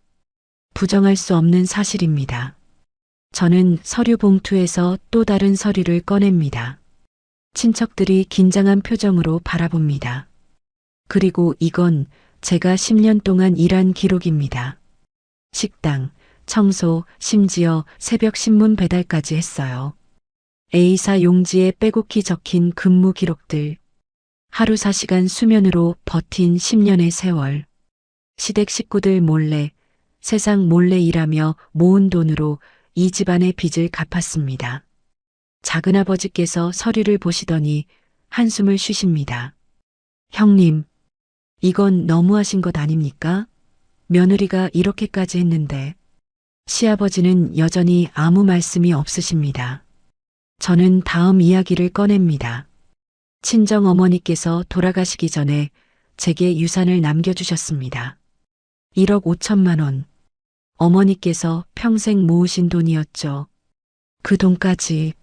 부정할 수 없는 사실입니다. 저는 서류 봉투에서 또 다른 서류를 꺼냅니다. 친척들이 긴장한 표정으로 바라봅니다. 그리고 이건 제가 10년 동안 일한 기록입니다. 식당, 청소, 심지어 새벽 신문 배달까지 했어요. A사 용지에 빼곡히 적힌 근무 기록들. 하루 4시간 수면으로 버틴 10년의 세월. 시댁 식구들 몰래, 세상 몰래 일하며 모은 돈으로 이 집안의 빚을 갚았습니다. 작은아버지께서 서류를 보시더니 한숨을 쉬십니다. 형님, 이건 너무하신 것 아닙니까? 며느리가 이렇게까지 했는데. 시아버지는 여전히 아무 말씀이 없으십니다. 저는 다음 이야기를 꺼냅니다. 친정어머니께서 돌아가시기 전에 제게 유산을 남겨주셨습니다. 1억 5천만 원. 어머니께서 평생 모으신 돈이었죠. 그 돈까지.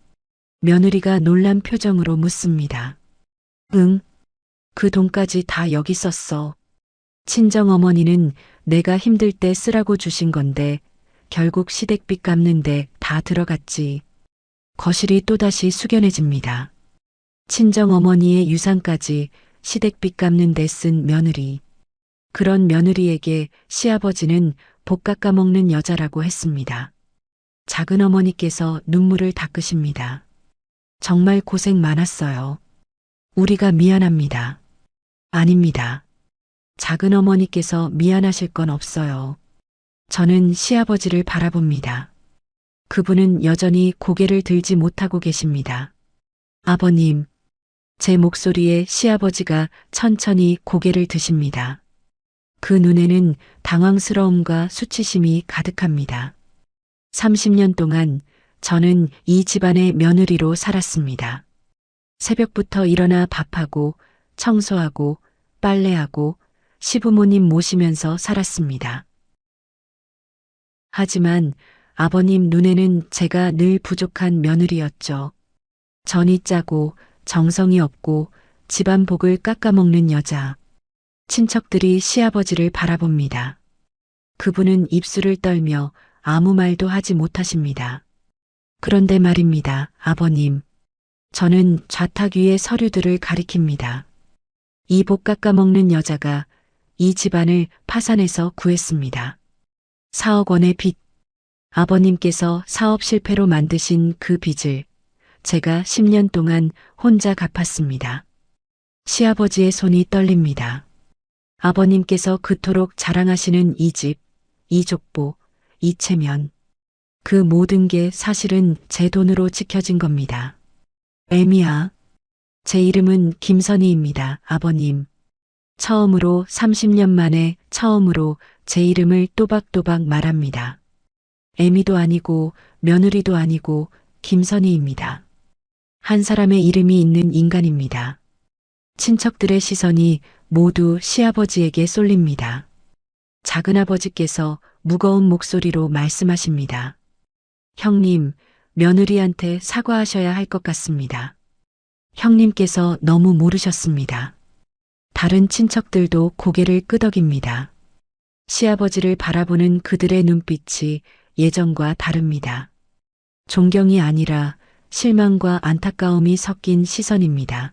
며느리가 놀란 표정으로 묻습니다. 응, 그 돈까지 다 여기 썼어. 친정어머니는 내가 힘들 때 쓰라고 주신 건데 결국 시댁빚 갚는데 다 들어갔지. 거실이 또다시 숙연해집니다. 친정어머니의 유산까지 시댁빚 갚는 데 쓴 며느리. 그런 며느리에게 시아버지는 복 깎아먹는 여자라고 했습니다. 작은어머니께서 눈물을 닦으십니다. 정말 고생 많았어요. 우리가 미안합니다. 아닙니다. 작은어머니께서 미안하실 건 없어요. 저는 시아버지를 바라봅니다. 그분은 여전히 고개를 들지 못하고 계십니다. 아버님, 제 목소리에 시아버지가 천천히 고개를 드십니다. 그 눈에는 당황스러움과 수치심이 가득합니다. 30년 동안 저는 이 집안의 며느리로 살았습니다. 새벽부터 일어나 밥하고 청소하고 빨래하고 시부모님 모시면서 살았습니다. 하지만 아버님 눈에는 제가 늘 부족한 며느리였죠. 전이 짜고 정성이 없고 집안 복을 깎아먹는 여자. 친척들이 시아버지를 바라봅니다. 그분은 입술을 떨며 아무 말도 하지 못하십니다. 그런데 말입니다, 아버님. 저는 좌탁 위의 서류들을 가리킵니다. 이 복 깎아먹는 여자가 이 집안을 파산해서 구했습니다. 4억 원의 빚. 아버님께서 사업 실패로 만드신 그 빚을 제가 10년 동안 혼자 갚았습니다. 시아버지의 손이 떨립니다. 아버님께서 그토록 자랑하시는 이 집, 이 족보, 이 체면. 그 모든 게 사실은 제 돈으로 지켜진 겁니다. 애미야. 제 이름은 김선희입니다, 아버님. 처음으로 30년 만에 처음으로 제 이름을 또박또박 말합니다. 애미도 아니고 며느리도 아니고 김선희입니다. 한 사람의 이름이 있는 인간입니다. 친척들의 시선이 모두 시아버지에게 쏠립니다. 작은아버지께서 무거운 목소리로 말씀하십니다. 형님, 며느리한테 사과하셔야 할 것 같습니다. 형님께서 너무 모르셨습니다. 다른 친척들도 고개를 끄덕입니다. 시아버지를 바라보는 그들의 눈빛이 예전과 다릅니다. 존경이 아니라 실망과 안타까움이 섞인 시선입니다.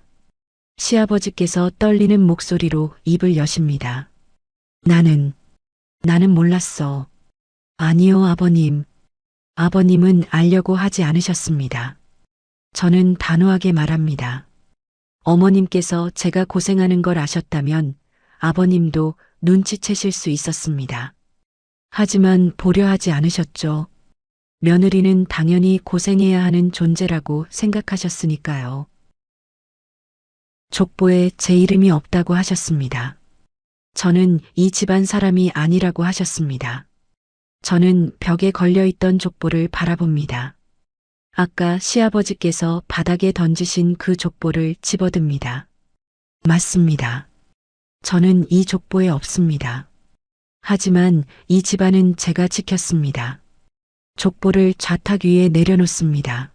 시아버지께서 떨리는 목소리로 입을 여십니다. 나는 몰랐어. 아니요, 아버님. 아버님은 알려고 하지 않으셨습니다. 저는 단호하게 말합니다. 어머님께서 제가 고생하는 걸 아셨다면 아버님도 눈치채실 수 있었습니다. 하지만 보려 하지 않으셨죠. 며느리는 당연히 고생해야 하는 존재라고 생각하셨으니까요. 족보에 제 이름이 없다고 하셨습니다. 저는 이 집안 사람이 아니라고 하셨습니다. 저는 벽에 걸려있던 족보를 바라봅니다. 아까 시아버지께서 바닥에 던지신 그 족보를 집어듭니다. 맞습니다. 저는 이 족보에 없습니다. 하지만 이 집안은 제가 지켰습니다. 족보를 좌탁 위에 내려놓습니다.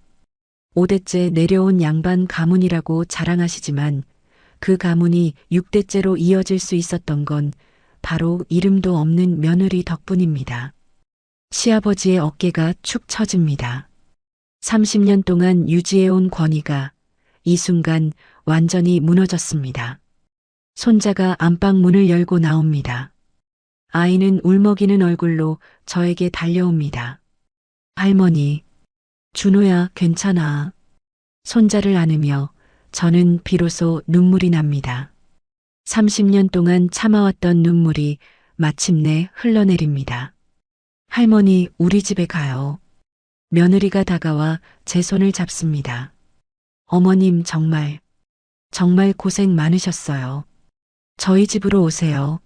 5대째 내려온 양반 가문이라고 자랑하시지만 그 가문이 6대째로 이어질 수 있었던 건 바로 이름도 없는 며느리 덕분입니다. 시아버지의 어깨가 축 처집니다. 30년 동안 유지해온 권위가 이 순간 완전히 무너졌습니다. 손자가 안방 문을 열고 나옵니다. 아이는 울먹이는 얼굴로 저에게 달려옵니다. 할머니, 준호야, 괜찮아. 손자를 안으며 저는 비로소 눈물이 납니다. 30년 동안 참아왔던 눈물이 마침내 흘러내립니다. 할머니, 우리 집에 가요. 며느리가 다가와 제 손을 잡습니다. 어머님, 정말 고생 많으셨어요. 저희 집으로 오세요.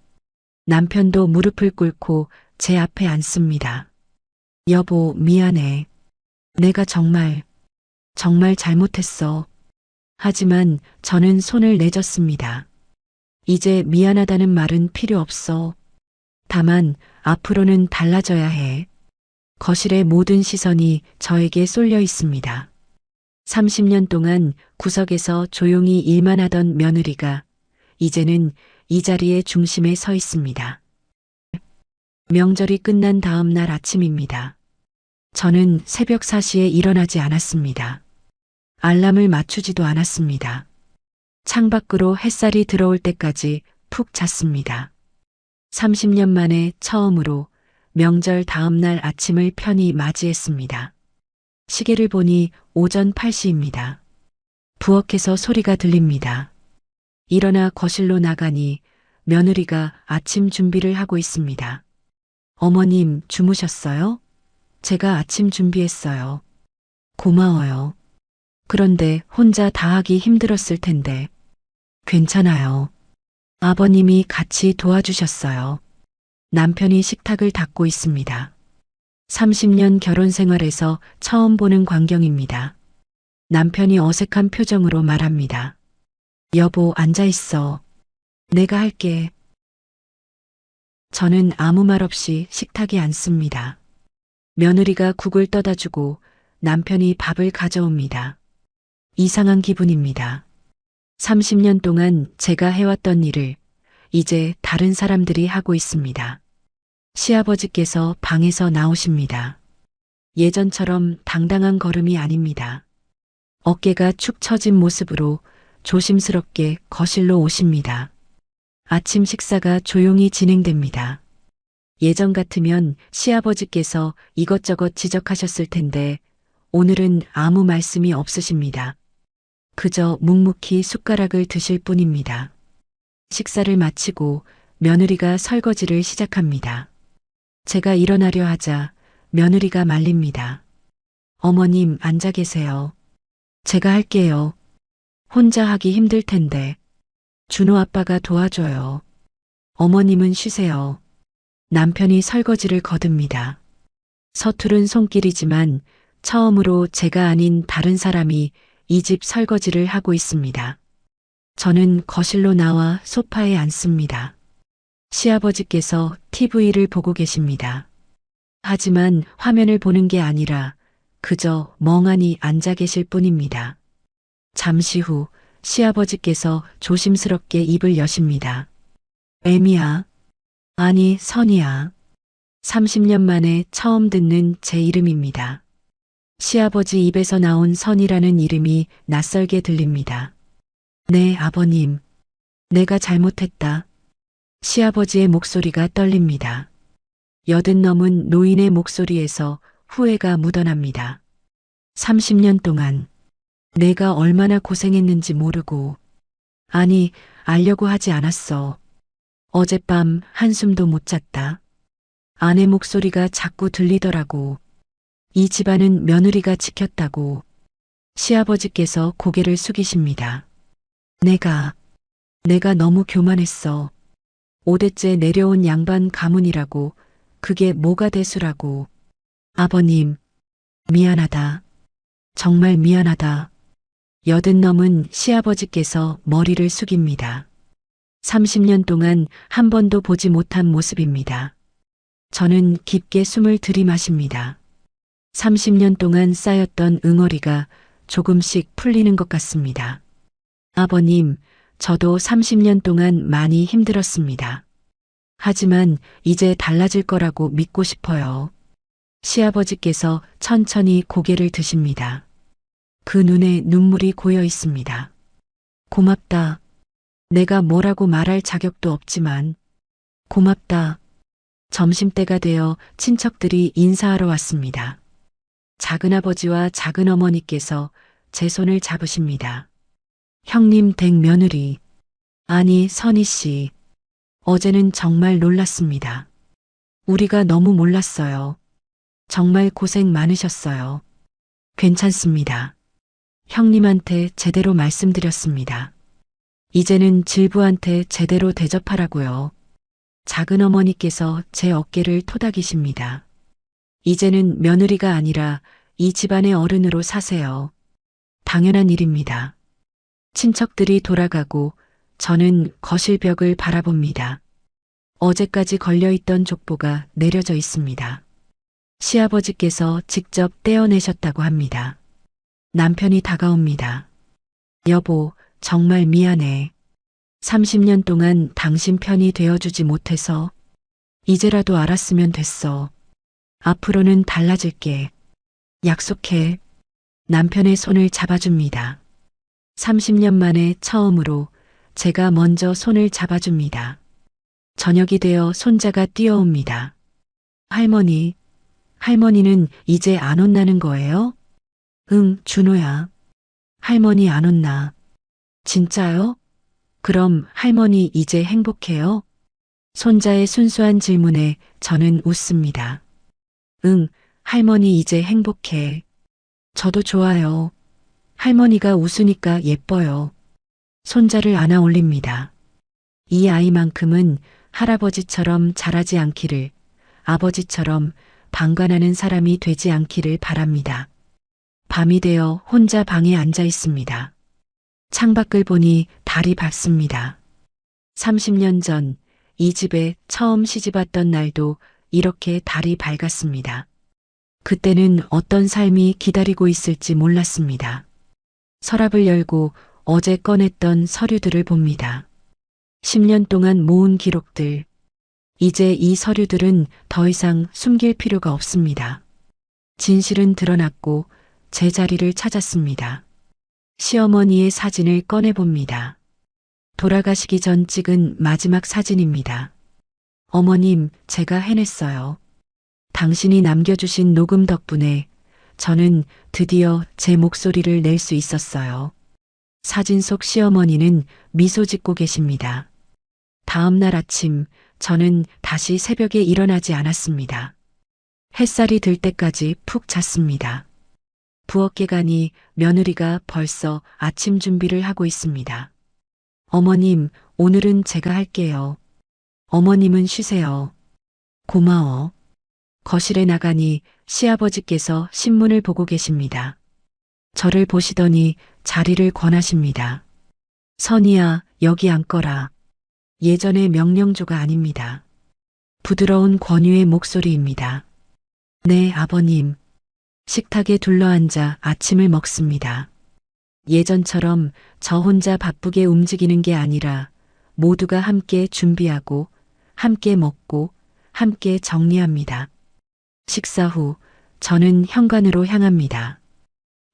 남편도 무릎을 꿇고 제 앞에 앉습니다. 여보, 미안해. 내가 정말 잘못했어. 하지만 저는 손을 내줬습니다. 이제 미안하다는 말은 필요 없어. 다만 앞으로는 달라져야 해. 거실의 모든 시선이 저에게 쏠려 있습니다. 30년 동안 구석에서 조용히 일만 하던 며느리가 이제는 이 자리의 중심에 서 있습니다. 명절이 끝난 다음 날 아침입니다. 저는 새벽 4시에 일어나지 않았습니다. 알람을 맞추지도 않았습니다. 창밖으로 햇살이 들어올 때까지 푹 잤습니다. 30년 만에 처음으로 명절 다음 날 아침을 편히 맞이했습니다. 시계를 보니 오전 8시입니다. 부엌에서 소리가 들립니다. 일어나 거실로 나가니 며느리가 아침 준비를 하고 있습니다. 어머님, 주무셨어요? 제가 아침 준비했어요. 고마워요. 그런데 혼자 다 하기 힘들었을 텐데. 괜찮아요. 아버님이 같이 도와주셨어요. 남편이 식탁을 닦고 있습니다. 30년 결혼 생활에서 처음 보는 광경입니다. 남편이 어색한 표정으로 말합니다. 여보, 앉아 있어. 내가 할게. 저는 아무 말 없이 식탁에 앉습니다. 며느리가 국을 떠다 주고 남편이 밥을 가져옵니다. 이상한 기분입니다. 30년 동안 제가 해왔던 일을 이제 다른 사람들이 하고 있습니다. 시아버지께서 방에서 나오십니다. 예전처럼 당당한 걸음이 아닙니다. 어깨가 축 처진 모습으로 조심스럽게 거실로 오십니다. 아침 식사가 조용히 진행됩니다. 예전 같으면 시아버지께서 이것저것 지적하셨을 텐데 오늘은 아무 말씀이 없으십니다. 그저 묵묵히 숟가락을 드실 뿐입니다. 식사를 마치고 며느리가 설거지를 시작합니다. 제가 일어나려 하자 며느리가 말립니다. 어머님, 앉아 계세요. 제가 할게요. 혼자 하기 힘들 텐데. 준호 아빠가 도와줘요. 어머님은 쉬세요. 남편이 설거지를 거듭니다. 서투른 손길이지만 처음으로 제가 아닌 다른 사람이 이 집 설거지를 하고 있습니다. 저는 거실로 나와 소파에 앉습니다. 시아버지께서 TV를 보고 계십니다. 하지만 화면을 보는 게 아니라 그저 멍하니 앉아 계실 뿐입니다. 잠시 후 시아버지께서 조심스럽게 입을 여십니다. 애미야. 아니, 선이야. 30년 만에 처음 듣는 제 이름입니다. 시아버지 입에서 나온 선이라는 이름이 낯설게 들립니다. 네, 아버님. 내가 잘못했다. 시아버지의 목소리가 떨립니다. 80 넘은 노인의 목소리에서 후회가 묻어납니다. 30년 동안 내가 얼마나 고생했는지 모르고, 아니, 알려고 하지 않았어. 어젯밤 한숨도 못 잤다. 아내 목소리가 자꾸 들리더라고. 이 집안은 며느리가 지켰다고. 시아버지께서 고개를 숙이십니다. 내가 너무 교만했어. 5대째 내려온 양반 가문이라고. 그게 뭐가 대수라고. 아버님, 미안하다. 정말 미안하다. 80 넘은 시아버지께서 머리를 숙입니다. 30년 동안 한 번도 보지 못한 모습입니다. 저는 깊게 숨을 들이마십니다. 30년 동안 쌓였던 응어리가 조금씩 풀리는 것 같습니다. 아버님, 저도 30년 동안 많이 힘들었습니다. 하지만 이제 달라질 거라고 믿고 싶어요. 시아버지께서 천천히 고개를 드십니다. 그 눈에 눈물이 고여 있습니다. 고맙다. 내가 뭐라고 말할 자격도 없지만 고맙다. 점심때가 되어 친척들이 인사하러 왔습니다. 작은아버지와 작은어머니께서 제 손을 잡으십니다. 형님 댁 며느리. 아니, 선희 씨. 어제는 정말 놀랐습니다. 우리가 너무 몰랐어요. 정말 고생 많으셨어요. 괜찮습니다. 형님한테 제대로 말씀드렸습니다. 이제는 질부한테 제대로 대접하라고요. 작은어머니께서 제 어깨를 토닥이십니다. 이제는 며느리가 아니라 이 집안의 어른으로 사세요. 당연한 일입니다. 친척들이 돌아가고 저는 거실 벽을 바라봅니다. 어제까지 걸려있던 족보가 내려져 있습니다. 시아버지께서 직접 떼어내셨다고 합니다. 남편이 다가옵니다. 여보, 정말 미안해. 30년 동안 당신 편이 되어주지 못해서 이제라도 알았으면 됐어. 앞으로는 달라질게. 약속해. 남편의 손을 잡아줍니다. 30년 만에 처음으로 제가 먼저 손을 잡아줍니다. 저녁이 되어 손자가 뛰어옵니다. 할머니, 할머니는 이제 안 혼나는 거예요? 응, 준호야. 할머니 안 혼나. 진짜요? 그럼 할머니 이제 행복해요? 손자의 순수한 질문에 저는 웃습니다. 응, 할머니 이제 행복해. 저도 좋아요. 할머니가 웃으니까 예뻐요. 손자를 안아 올립니다. 이 아이만큼은 할아버지처럼 자라지 않기를, 아버지처럼 방관하는 사람이 되지 않기를 바랍니다. 밤이 되어 혼자 방에 앉아 있습니다. 창밖을 보니 달이 밝습니다. 30년 전 이 집에 처음 시집왔던 날도 이렇게 달이 밝았습니다. 그때는 어떤 삶이 기다리고 있을지 몰랐습니다. 서랍을 열고 어제 꺼냈던 서류들을 봅니다. 10년 동안 모은 기록들. 이제 이 서류들은 더 이상 숨길 필요가 없습니다. 진실은 드러났고 제 자리를 찾았습니다. 시어머니의 사진을 꺼내봅니다. 돌아가시기 전 찍은 마지막 사진입니다. 어머님, 제가 해냈어요. 당신이 남겨주신 녹음 덕분에 저는 드디어 제 목소리를 낼 수 있었어요. 사진 속 시어머니는 미소 짓고 계십니다. 다음 날 아침, 저는 다시 새벽에 일어나지 않았습니다. 햇살이 들 때까지 푹 잤습니다. 부엌에 가니 며느리가 벌써 아침 준비를 하고 있습니다. 어머님, 오늘은 제가 할게요. 어머님은 쉬세요. 고마워. 거실에 나가니 시아버지께서 신문을 보고 계십니다. 저를 보시더니 자리를 권하십니다. 선이야, 여기 앉거라. 예전의 명령조가 아닙니다. 부드러운 권유의 목소리입니다. 네, 아버님. 식탁에 둘러앉아 아침을 먹습니다. 예전처럼 저 혼자 바쁘게 움직이는 게 아니라 모두가 함께 준비하고 함께 먹고 함께 정리합니다. 식사 후 저는 현관으로 향합니다.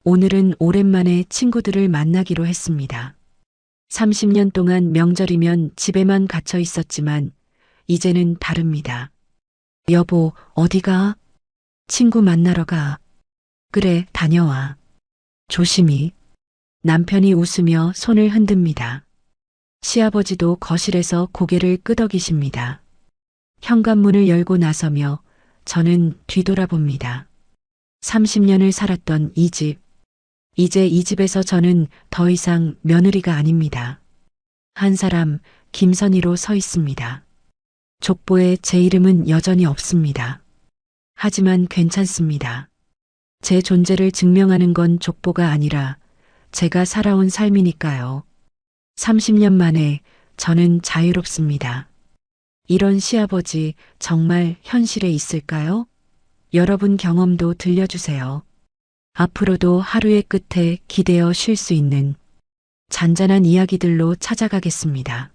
오늘은 오랜만에 친구들을 만나기로 했습니다. 30년 동안 명절이면 집에만 갇혀 있었지만 이제는 다릅니다. 여보, 어디가? 친구 만나러 가. 그래, 다녀와. 조심히. 남편이 웃으며 손을 흔듭니다. 시아버지도 거실에서 고개를 끄덕이십니다. 현관문을 열고 나서며 저는 뒤돌아봅니다. 30년을 살았던 이 집. 이제 이 집에서 저는 더 이상 며느리가 아닙니다. 한 사람, 김선희로 서 있습니다. 족보에 제 이름은 여전히 없습니다. 하지만 괜찮습니다. 제 존재를 증명하는 건 족보가 아니라 제가 살아온 삶이니까요. 30년 만에 저는 자유롭습니다. 이런 시아버지 정말 현실에 있을까요? 여러분 경험도 들려주세요. 앞으로도 하루의 끝에 기대어 쉴 수 있는 잔잔한 이야기들로 찾아가겠습니다.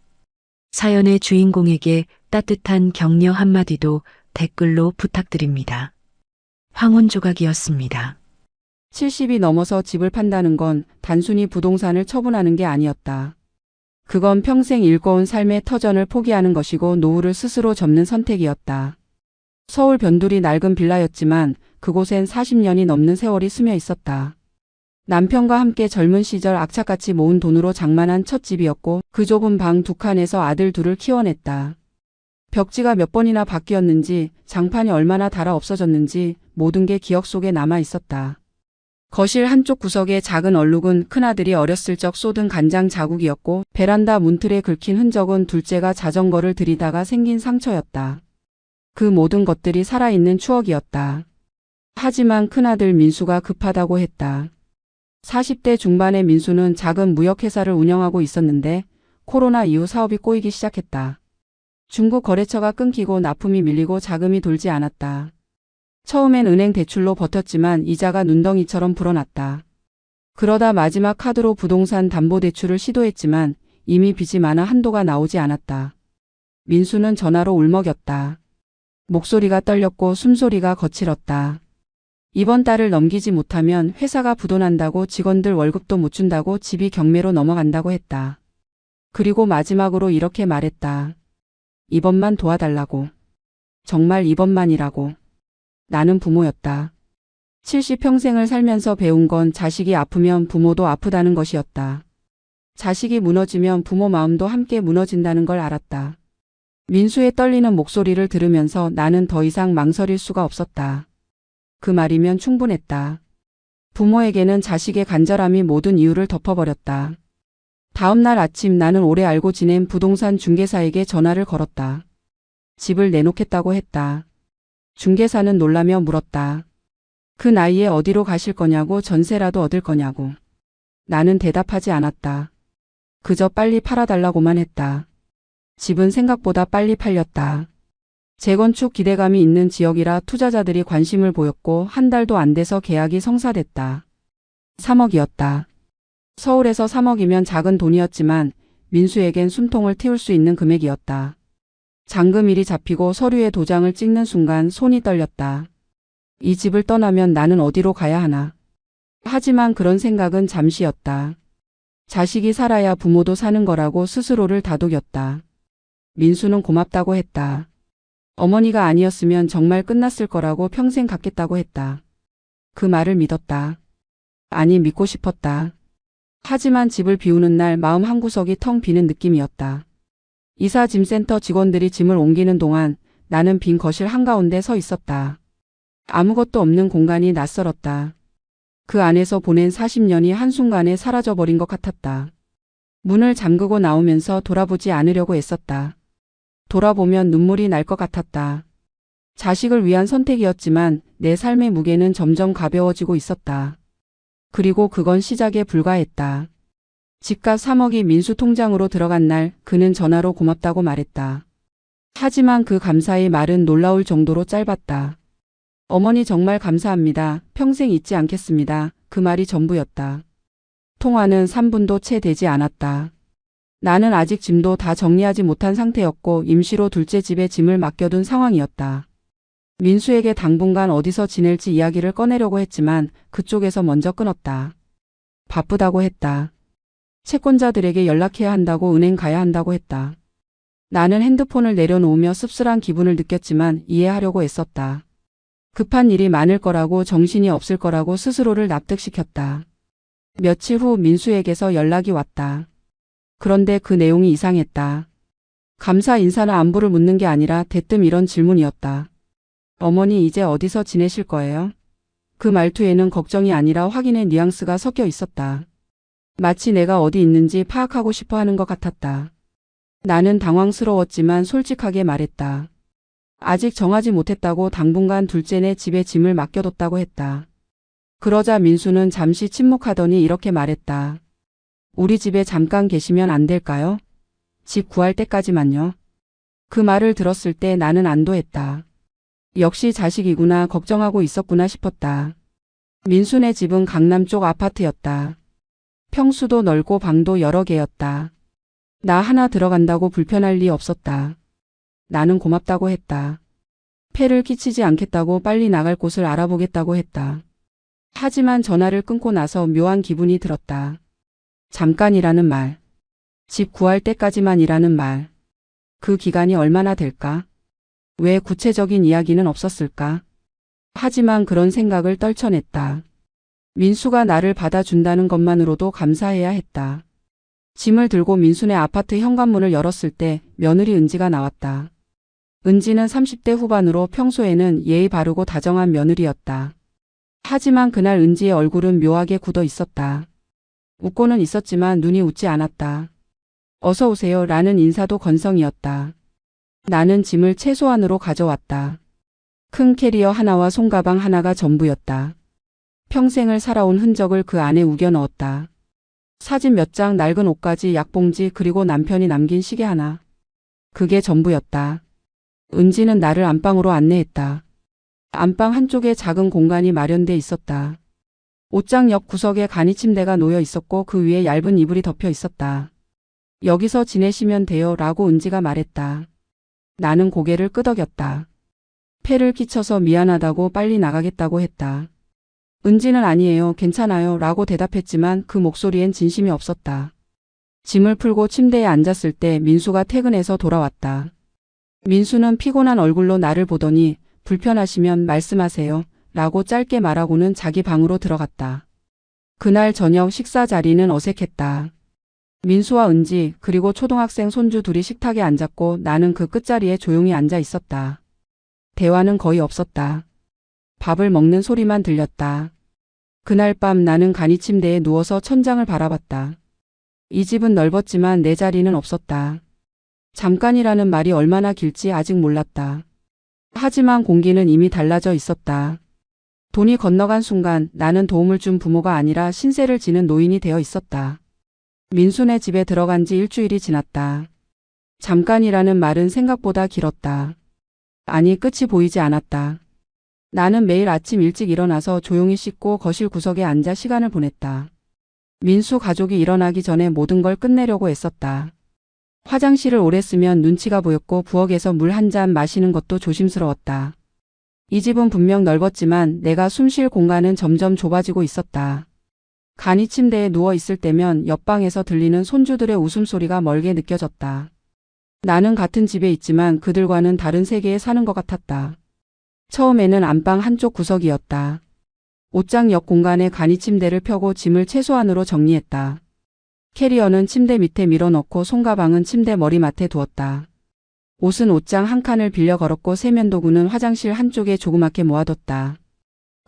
사연의 주인공에게 따뜻한 격려 한마디도 댓글로 부탁드립니다. 황혼조각이었습니다. 70이 넘어서 집을 판다는 건 단순히 부동산을 처분하는 게 아니었다. 그건 평생 일궈온 삶의 터전을 포기하는 것이고 노후를 스스로 접는 선택이었다. 서울 변두리 낡은 빌라였지만 그곳엔 40년이 넘는 세월이 스며 있었다. 남편과 함께 젊은 시절 악착같이 모은 돈으로 장만한 첫 집이었고 그 좁은 방 두 칸에서 아들 둘을 키워냈다. 벽지가 몇 번이나 바뀌었는지 장판이 얼마나 닳아 없어졌는지 모든 게 기억 속에 남아 있었다. 거실 한쪽 구석의 작은 얼룩은 큰아들이 어렸을 적 쏟은 간장 자국이었고 베란다 문틀에 긁힌 흔적은 둘째가 자전거를 들이다가 생긴 상처였다. 그 모든 것들이 살아있는 추억이었다. 하지만 큰아들 민수가 급하다고 했다. 40대 중반의 민수는 작은 무역회사를 운영하고 있었는데 코로나 이후 사업이 꼬이기 시작했다. 중국 거래처가 끊기고 납품이 밀리고 자금이 돌지 않았다. 처음엔 은행 대출로 버텼지만 이자가 눈덩이처럼 불어났다. 그러다 마지막 카드로 부동산 담보대출을 시도했지만 이미 빚이 많아 한도가 나오지 않았다. 민수는 전화로 울먹였다. 목소리가 떨렸고 숨소리가 거칠었다. 이번 달을 넘기지 못하면 회사가 부도난다고 직원들 월급도 못 준다고 집이 경매로 넘어간다고 했다. 그리고 마지막으로 이렇게 말했다. 이번만 도와달라고. 정말 이번만이라고. 나는 부모였다. 70평생을 살면서 배운 건 자식이 아프면 부모도 아프다는 것이었다. 자식이 무너지면 부모 마음도 함께 무너진다는 걸 알았다. 민수의 떨리는 목소리를 들으면서 나는 더 이상 망설일 수가 없었다. 그 말이면 충분했다. 부모에게는 자식의 간절함이 모든 이유를 덮어버렸다. 다음 날 아침 나는 오래 알고 지낸 부동산 중개사에게 전화를 걸었다. 집을 내놓겠다고 했다. 중개사는 놀라며 물었다. 그 나이에 어디로 가실 거냐고, 전세라도 얻을 거냐고. 나는 대답하지 않았다. 그저 빨리 팔아달라고만 했다. 집은 생각보다 빨리 팔렸다. 재건축 기대감이 있는 지역이라 투자자들이 관심을 보였고 한 달도 안 돼서 계약이 성사됐다. 3억이었다. 서울에서 3억이면 작은 돈이었지만 민수에겐 숨통을 틔울 수 있는 금액이었다. 잔금일이 잡히고 서류에 도장을 찍는 순간 손이 떨렸다. 이 집을 떠나면 나는 어디로 가야 하나. 하지만 그런 생각은 잠시였다. 자식이 살아야 부모도 사는 거라고 스스로를 다독였다. 민수는 고맙다고 했다. 어머니가 아니었으면 정말 끝났을 거라고 평생 갖겠다고 했다. 그 말을 믿었다. 아니, 믿고 싶었다. 하지만 집을 비우는 날 마음 한구석이 텅 비는 느낌이었다. 이사 짐센터 직원들이 짐을 옮기는 동안 나는 빈 거실 한가운데 서 있었다. 아무것도 없는 공간이 낯설었다. 그 안에서 보낸 40년이 한순간에 사라져버린 것 같았다. 문을 잠그고 나오면서 돌아보지 않으려고 애썼다. 돌아보면 눈물이 날 것 같았다. 자식을 위한 선택이었지만 내 삶의 무게는 점점 가벼워지고 있었다. 그리고 그건 시작에 불과했다. 집값 3억이 민수 통장으로 들어간 날 그는 전화로 고맙다고 말했다. 하지만 그 감사의 말은 놀라울 정도로 짧았다. 어머니 정말 감사합니다. 평생 잊지 않겠습니다. 그 말이 전부였다. 통화는 3분도 채 되지 않았다. 나는 아직 짐도 다 정리하지 못한 상태였고 임시로 둘째 집에 짐을 맡겨둔 상황이었다. 민수에게 당분간 어디서 지낼지 이야기를 꺼내려고 했지만 그쪽에서 먼저 끊었다. 바쁘다고 했다. 채권자들에게 연락해야 한다고, 은행 가야 한다고 했다. 나는 핸드폰을 내려놓으며 씁쓸한 기분을 느꼈지만 이해하려고 애썼다. 급한 일이 많을 거라고, 정신이 없을 거라고 스스로를 납득시켰다. 며칠 후 민수에게서 연락이 왔다. 그런데 그 내용이 이상했다. 감사 인사나 안부를 묻는 게 아니라 대뜸 이런 질문이었다. 어머니 이제 어디서 지내실 거예요? 그 말투에는 걱정이 아니라 확인의 뉘앙스가 섞여 있었다. 마치 내가 어디 있는지 파악하고 싶어 하는 것 같았다. 나는 당황스러웠지만 솔직하게 말했다. 아직 정하지 못했다고, 당분간 둘째네 집에 짐을 맡겨뒀다고 했다. 그러자 민수는 잠시 침묵하더니 이렇게 말했다. 우리 집에 잠깐 계시면 안 될까요? 집 구할 때까지만요. 그 말을 들었을 때 나는 안도했다. 역시 자식이구나, 걱정하고 있었구나 싶었다. 민수네 집은 강남 쪽 아파트였다. 평수도 넓고 방도 여러 개였다. 나 하나 들어간다고 불편할 리 없었다. 나는 고맙다고 했다. 폐를 끼치지 않겠다고, 빨리 나갈 곳을 알아보겠다고 했다. 하지만 전화를 끊고 나서 묘한 기분이 들었다. 잠깐이라는 말. 집 구할 때까지만이라는 말. 그 기간이 얼마나 될까? 왜 구체적인 이야기는 없었을까? 하지만 그런 생각을 떨쳐냈다. 민수가 나를 받아준다는 것만으로도 감사해야 했다. 짐을 들고 민수네 아파트 현관문을 열었을 때 며느리 은지가 나왔다. 은지는 30대 후반으로 평소에는 예의 바르고 다정한 며느리였다. 하지만 그날 은지의 얼굴은 묘하게 굳어 있었다. 웃고는 있었지만 눈이 웃지 않았다. 어서 오세요 라는 인사도 건성이었다. 나는 짐을 최소한으로 가져왔다. 큰 캐리어 하나와 손가방 하나가 전부였다. 평생을 살아온 흔적을 그 안에 우겨 넣었다. 사진 몇 장, 낡은 옷까지, 약봉지, 그리고 남편이 남긴 시계 하나. 그게 전부였다. 은지는 나를 안방으로 안내했다. 안방 한쪽에 작은 공간이 마련돼 있었다. 옷장 옆 구석에 간이 침대가 놓여 있었고 그 위에 얇은 이불이 덮여 있었다. 여기서 지내시면 돼요 라고 은지가 말했다. 나는 고개를 끄덕였다. 폐를 끼쳐서 미안하다고, 빨리 나가겠다고 했다. 은지는 아니에요, 괜찮아요 라고 대답했지만 그 목소리엔 진심이 없었다. 짐을 풀고 침대에 앉았을 때 민수가 퇴근해서 돌아왔다. 민수는 피곤한 얼굴로 나를 보더니 불편하시면 말씀하세요 라고 짧게 말하고는 자기 방으로 들어갔다. 그날 저녁 식사 자리는 어색했다. 민수와 은지 그리고 초등학생 손주 둘이 식탁에 앉았고 나는 그 끝자리에 조용히 앉아 있었다. 대화는 거의 없었다. 밥을 먹는 소리만 들렸다. 그날 밤 나는 간이 침대에 누워서 천장을 바라봤다. 이 집은 넓었지만 내 자리는 없었다. 잠깐이라는 말이 얼마나 길지 아직 몰랐다. 하지만 공기는 이미 달라져 있었다. 돈이 건너간 순간 나는 도움을 준 부모가 아니라 신세를 지는 노인이 되어 있었다. 민수네 집에 들어간 지 일주일이 지났다. 잠깐이라는 말은 생각보다 길었다. 아니, 끝이 보이지 않았다. 나는 매일 아침 일찍 일어나서 조용히 씻고 거실 구석에 앉아 시간을 보냈다. 민수 가족이 일어나기 전에 모든 걸 끝내려고 애썼다. 화장실을 오래 쓰면 눈치가 보였고 부엌에서 물 한 잔 마시는 것도 조심스러웠다. 이 집은 분명 넓었지만 내가 숨 쉴 공간은 점점 좁아지고 있었다. 간이 침대에 누워 있을 때면 옆방에서 들리는 손주들의 웃음소리가 멀게 느껴졌다. 나는 같은 집에 있지만 그들과는 다른 세계에 사는 것 같았다. 처음에는 안방 한쪽 구석이었다. 옷장 옆 공간에 간이 침대를 펴고 짐을 최소한으로 정리했다. 캐리어는 침대 밑에 밀어넣고 손가방은 침대 머리맡에 두었다. 옷은 옷장 한 칸을 빌려 걸었고 세면도구는 화장실 한쪽에 조그맣게 모아뒀다.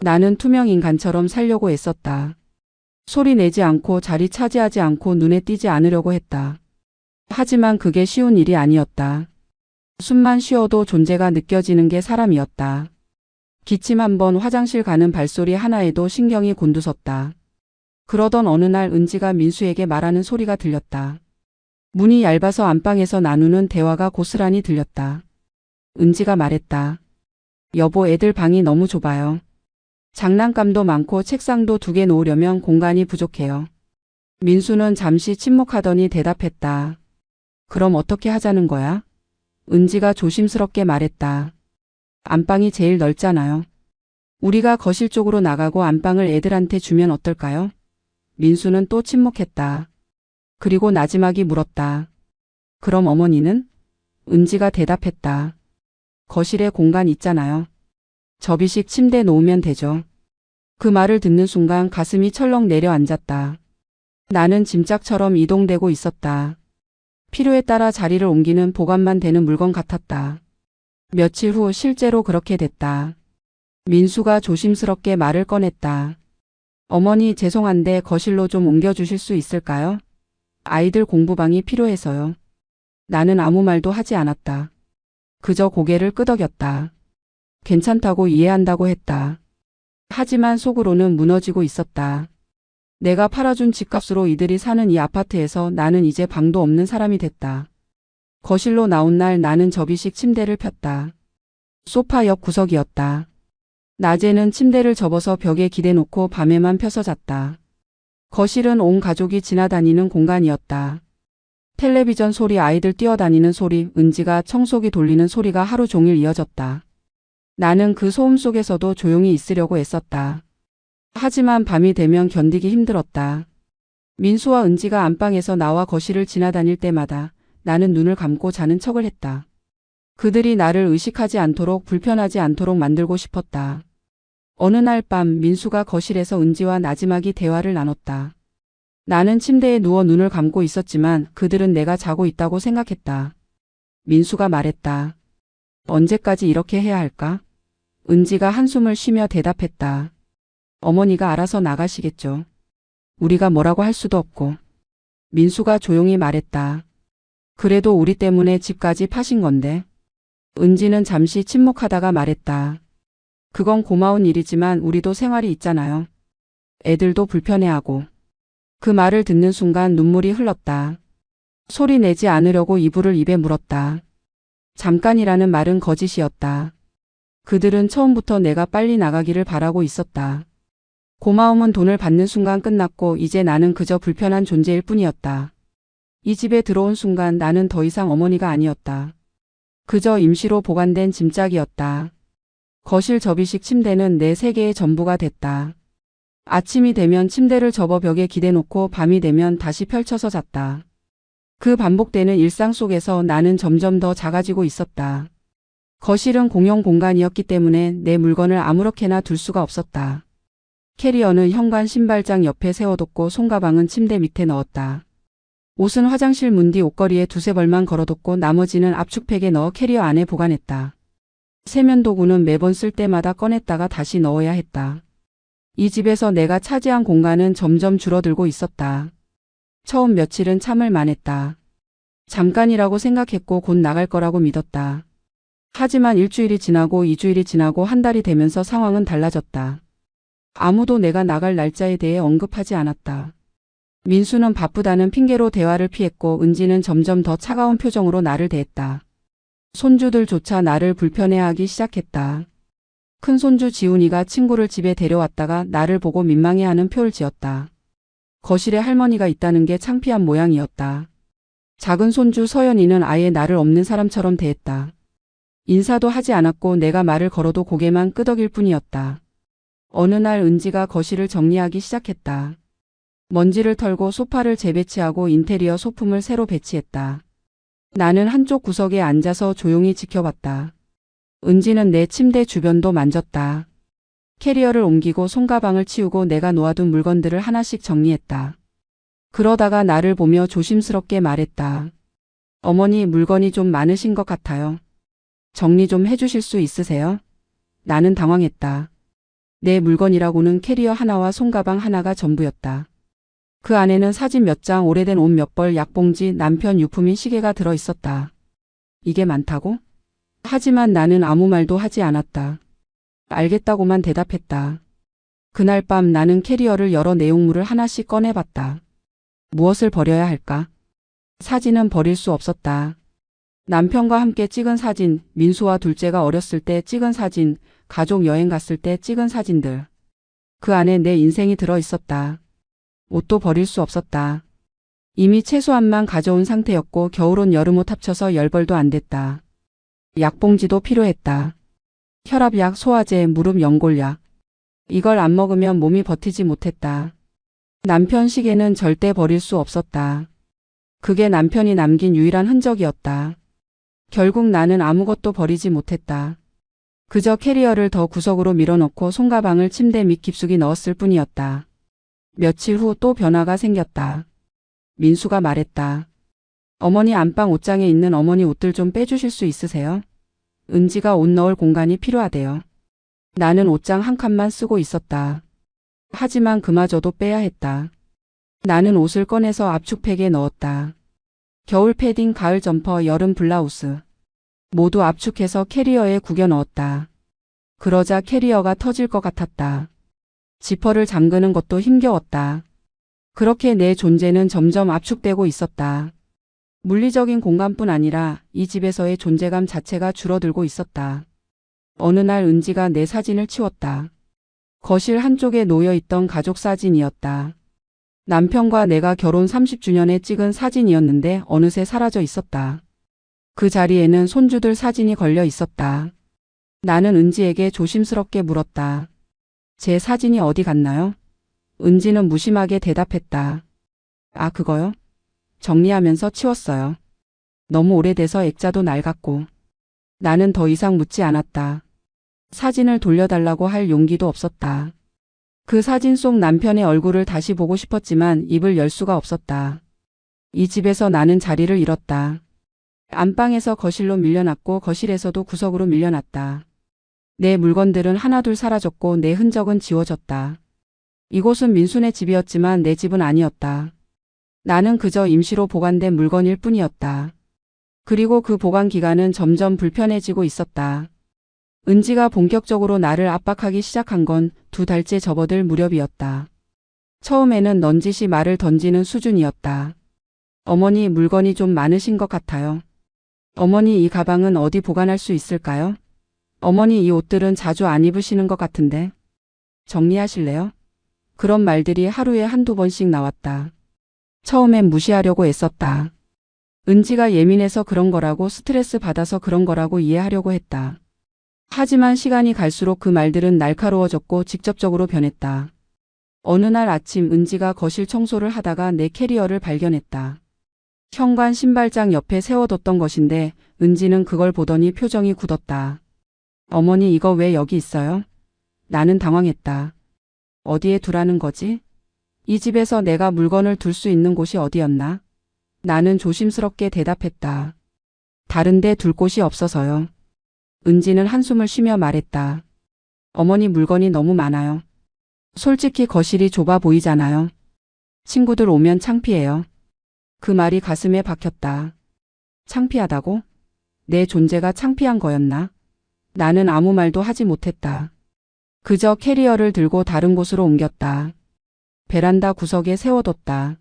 나는 투명 인간처럼 살려고 애썼다. 소리 내지 않고 자리 차지하지 않고 눈에 띄지 않으려고 했다. 하지만 그게 쉬운 일이 아니었다. 숨만 쉬어도 존재가 느껴지는 게 사람이었다. 기침 한 번, 화장실 가는 발소리 하나에도 신경이 곤두섰다. 그러던 어느 날 은지가 민수에게 말하는 소리가 들렸다. 문이 얇아서 안방에서 나누는 대화가 고스란히 들렸다. 은지가 말했다. 여보, 애들 방이 너무 좁아요. 장난감도 많고 책상도 2개 놓으려면 공간이 부족해요. 민수는 잠시 침묵하더니 대답했다. 그럼 어떻게 하자는 거야? 은지가 조심스럽게 말했다. 안방이 제일 넓잖아요. 우리가 거실 쪽으로 나가고 안방을 애들한테 주면 어떨까요? 민수는 또 침묵했다. 그리고 나지막이 물었다. 그럼 어머니는? 은지가 대답했다. 거실에 공간 있잖아요. 접이식 침대 놓으면 되죠. 그 말을 듣는 순간 가슴이 철렁 내려앉았다. 나는 짐짝처럼 이동되고 있었다. 필요에 따라 자리를 옮기는 보관만 되는 물건 같았다. 며칠 후 실제로 그렇게 됐다. 민수가 조심스럽게 말을 꺼냈다. 어머니, 죄송한데 거실로 좀 옮겨주실 수 있을까요? 아이들 공부방이 필요해서요. 나는 아무 말도 하지 않았다. 그저 고개를 끄덕였다. 괜찮다고 이해한다고 했다. 하지만 속으로는 무너지고 있었다. 내가 팔아준 집값으로 이들이 사는 이 아파트에서 나는 이제 방도 없는 사람이 됐다. 거실로 나온 날 나는 접이식 침대를 폈다. 소파 옆 구석이었다. 낮에는 침대를 접어서 벽에 기대놓고 밤에만 펴서 잤다. 거실은 온 가족이 지나다니는 공간이었다. 텔레비전 소리, 아이들 뛰어다니는 소리, 은지가 청소기 돌리는 소리가 하루 종일 이어졌다. 나는 그 소음 속에서도 조용히 있으려고 애썼다. 하지만 밤이 되면 견디기 힘들었다. 민수와 은지가 안방에서 나와 거실을 지나다닐 때마다 나는 눈을 감고 자는 척을 했다. 그들이 나를 의식하지 않도록, 불편하지 않도록 만들고 싶었다. 어느 날 밤 민수가 거실에서 은지와 나지막이 대화를 나눴다. 나는 침대에 누워 눈을 감고 있었지만 그들은 내가 자고 있다고 생각했다. 민수가 말했다. 언제까지 이렇게 해야 할까? 은지가 한숨을 쉬며 대답했다. 어머니가 알아서 나가시겠죠. 우리가 뭐라고 할 수도 없고. 민수가 조용히 말했다. 그래도 우리 때문에 집까지 파신 건데. 은지는 잠시 침묵하다가 말했다. 그건 고마운 일이지만 우리도 생활이 있잖아요. 애들도 불편해하고. 그 말을 듣는 순간 눈물이 흘렀다. 소리 내지 않으려고 이불을 입에 물었다. 잠깐이라는 말은 거짓이었다. 그들은 처음부터 내가 빨리 나가기를 바라고 있었다. 고마움은 돈을 받는 순간 끝났고 이제 나는 그저 불편한 존재일 뿐이었다. 이 집에 들어온 순간 나는 더 이상 어머니가 아니었다. 그저 임시로 보관된 짐짝이었다. 거실 접이식 침대는 내 세계의 전부가 됐다. 아침이 되면 침대를 접어 벽에 기대놓고 밤이 되면 다시 펼쳐서 잤다. 그 반복되는 일상 속에서 나는 점점 더 작아지고 있었다. 거실은 공용 공간이었기 때문에 내 물건을 아무렇게나 둘 수가 없었다. 캐리어는 현관 신발장 옆에 세워뒀고 손가방은 침대 밑에 넣었다. 옷은 화장실 문 뒤 옷걸이에 2-3벌만 걸어뒀고 나머지는 압축팩에 넣어 캐리어 안에 보관했다. 세면도구는 매번 쓸 때마다 꺼냈다가 다시 넣어야 했다. 이 집에서 내가 차지한 공간은 점점 줄어들고 있었다. 처음 며칠은 참을 만했다. 잠깐이라고 생각했고 곧 나갈 거라고 믿었다. 하지만 일주일이 지나고 2주일이 지나고 한 달이 되면서 상황은 달라졌다. 아무도 내가 나갈 날짜에 대해 언급하지 않았다. 민수는 바쁘다는 핑계로 대화를 피했고 은지는 점점 더 차가운 표정으로 나를 대했다. 손주들조차 나를 불편해하기 시작했다. 큰손주 지훈이가 친구를 집에 데려왔다가 나를 보고 민망해하는 표를 지었다. 거실에 할머니가 있다는 게 창피한 모양이었다. 작은 손주 서연이는 아예 나를 없는 사람처럼 대했다. 인사도 하지 않았고 내가 말을 걸어도 고개만 끄덕일 뿐이었다. 어느 날 은지가 거실을 정리하기 시작했다. 먼지를 털고 소파를 재배치하고 인테리어 소품을 새로 배치했다. 나는 한쪽 구석에 앉아서 조용히 지켜봤다. 은지는 내 침대 주변도 만졌다. 캐리어를 옮기고 손가방을 치우고 내가 놓아둔 물건들을 하나씩 정리했다. 그러다가 나를 보며 조심스럽게 말했다. 어머니, 물건이 좀 많으신 것 같아요. 정리 좀 해주실 수 있으세요? 나는 당황했다. 내 물건이라고는 캐리어 하나와 손가방 하나가 전부였다. 그 안에는 사진 몇 장, 오래된 옷 몇 벌, 약봉지, 남편 유품인 시계가 들어 있었다. 이게 많다고? 하지만 나는 아무 말도 하지 않았다. 알겠다고만 대답했다. 그날 밤 나는 캐리어를 열어 내용물을 하나씩 꺼내봤다. 무엇을 버려야 할까? 사진은 버릴 수 없었다. 남편과 함께 찍은 사진, 민수와 둘째가 어렸을 때 찍은 사진, 가족 여행 갔을 때 찍은 사진들. 그 안에 내 인생이 들어 있었다. 옷도 버릴 수 없었다. 이미 최소한만 가져온 상태였고 겨울옷 여름옷 합쳐서 10벌도 안 됐다. 약봉지도 필요했다. 혈압약, 소화제, 무릎 연골약. 이걸 안 먹으면 몸이 버티지 못했다. 남편 시계는 절대 버릴 수 없었다. 그게 남편이 남긴 유일한 흔적이었다. 결국 나는 아무것도 버리지 못했다. 그저 캐리어를 더 구석으로 밀어넣고 손가방을 침대 밑 깊숙이 넣었을 뿐이었다. 며칠 후 또 변화가 생겼다. 민수가 말했다. 어머니, 안방 옷장에 있는 어머니 옷들 좀 빼주실 수 있으세요? 은지가 옷 넣을 공간이 필요하대요. 나는 옷장 한 칸만 쓰고 있었다. 하지만 그마저도 빼야 했다. 나는 옷을 꺼내서 압축팩에 넣었다. 겨울 패딩, 가을 점퍼, 여름 블라우스. 모두 압축해서 캐리어에 구겨 넣었다. 그러자 캐리어가 터질 것 같았다. 지퍼를 잠그는 것도 힘겨웠다. 그렇게 내 존재는 점점 압축되고 있었다. 물리적인 공간뿐 아니라 이 집에서의 존재감 자체가 줄어들고 있었다. 어느 날 은지가 내 사진을 치웠다. 거실 한쪽에 놓여있던 가족 사진이었다. 남편과 내가 결혼 30주년에 찍은 사진이었는데 어느새 사라져 있었다. 그 자리에는 손주들 사진이 걸려 있었다. 나는 은지에게 조심스럽게 물었다. 제 사진이 어디 갔나요? 은지는 무심하게 대답했다. 아, 그거요? 정리하면서 치웠어요. 너무 오래돼서 액자도 낡았고. 나는 더 이상 묻지 않았다. 사진을 돌려달라고 할 용기도 없었다. 그 사진 속 남편의 얼굴을 다시 보고 싶었지만 입을 열 수가 없었다. 이 집에서 나는 자리를 잃었다. 안방에서 거실로 밀려났고 거실에서도 구석으로 밀려났다. 내 물건들은 하나둘 사라졌고 내 흔적은 지워졌다. 이곳은 민수네 집이었지만 내 집은 아니었다. 나는 그저 임시로 보관된 물건일 뿐이었다. 그리고 그 보관 기간은 점점 불편해지고 있었다. 은지가 본격적으로 나를 압박하기 시작한 건 2달째 접어들 무렵이었다. 처음에는 넌지시 말을 던지는 수준이었다. 어머니, 물건이 좀 많으신 것 같아요. 어머니, 이 가방은 어디 보관할 수 있을까요? 어머니, 이 옷들은 자주 안 입으시는 것 같은데. 정리하실래요? 그런 말들이 하루에 한두 번씩 나왔다. 처음엔 무시하려고 애썼다. 은지가 예민해서 그런 거라고, 스트레스 받아서 그런 거라고 이해하려고 했다. 하지만 시간이 갈수록 그 말들은 날카로워졌고 직접적으로 변했다. 어느 날 아침 은지가 거실 청소를 하다가 내 캐리어를 발견했다. 현관 신발장 옆에 세워뒀던 것인데 은지는 그걸 보더니 표정이 굳었다. 어머니, 이거 왜 여기 있어요? 나는 당황했다. 어디에 두라는 거지? 이 집에서 내가 물건을 둘 수 있는 곳이 어디였나? 나는 조심스럽게 대답했다. 다른 데 둘 곳이 없어서요. 은지는 한숨을 쉬며 말했다. 어머니, 물건이 너무 많아요. 솔직히 거실이 좁아 보이잖아요. 친구들 오면 창피해요. 그 말이 가슴에 박혔다. 창피하다고? 내 존재가 창피한 거였나? 나는 아무 말도 하지 못했다. 그저 캐리어를 들고 다른 곳으로 옮겼다. 베란다 구석에 세워뒀다.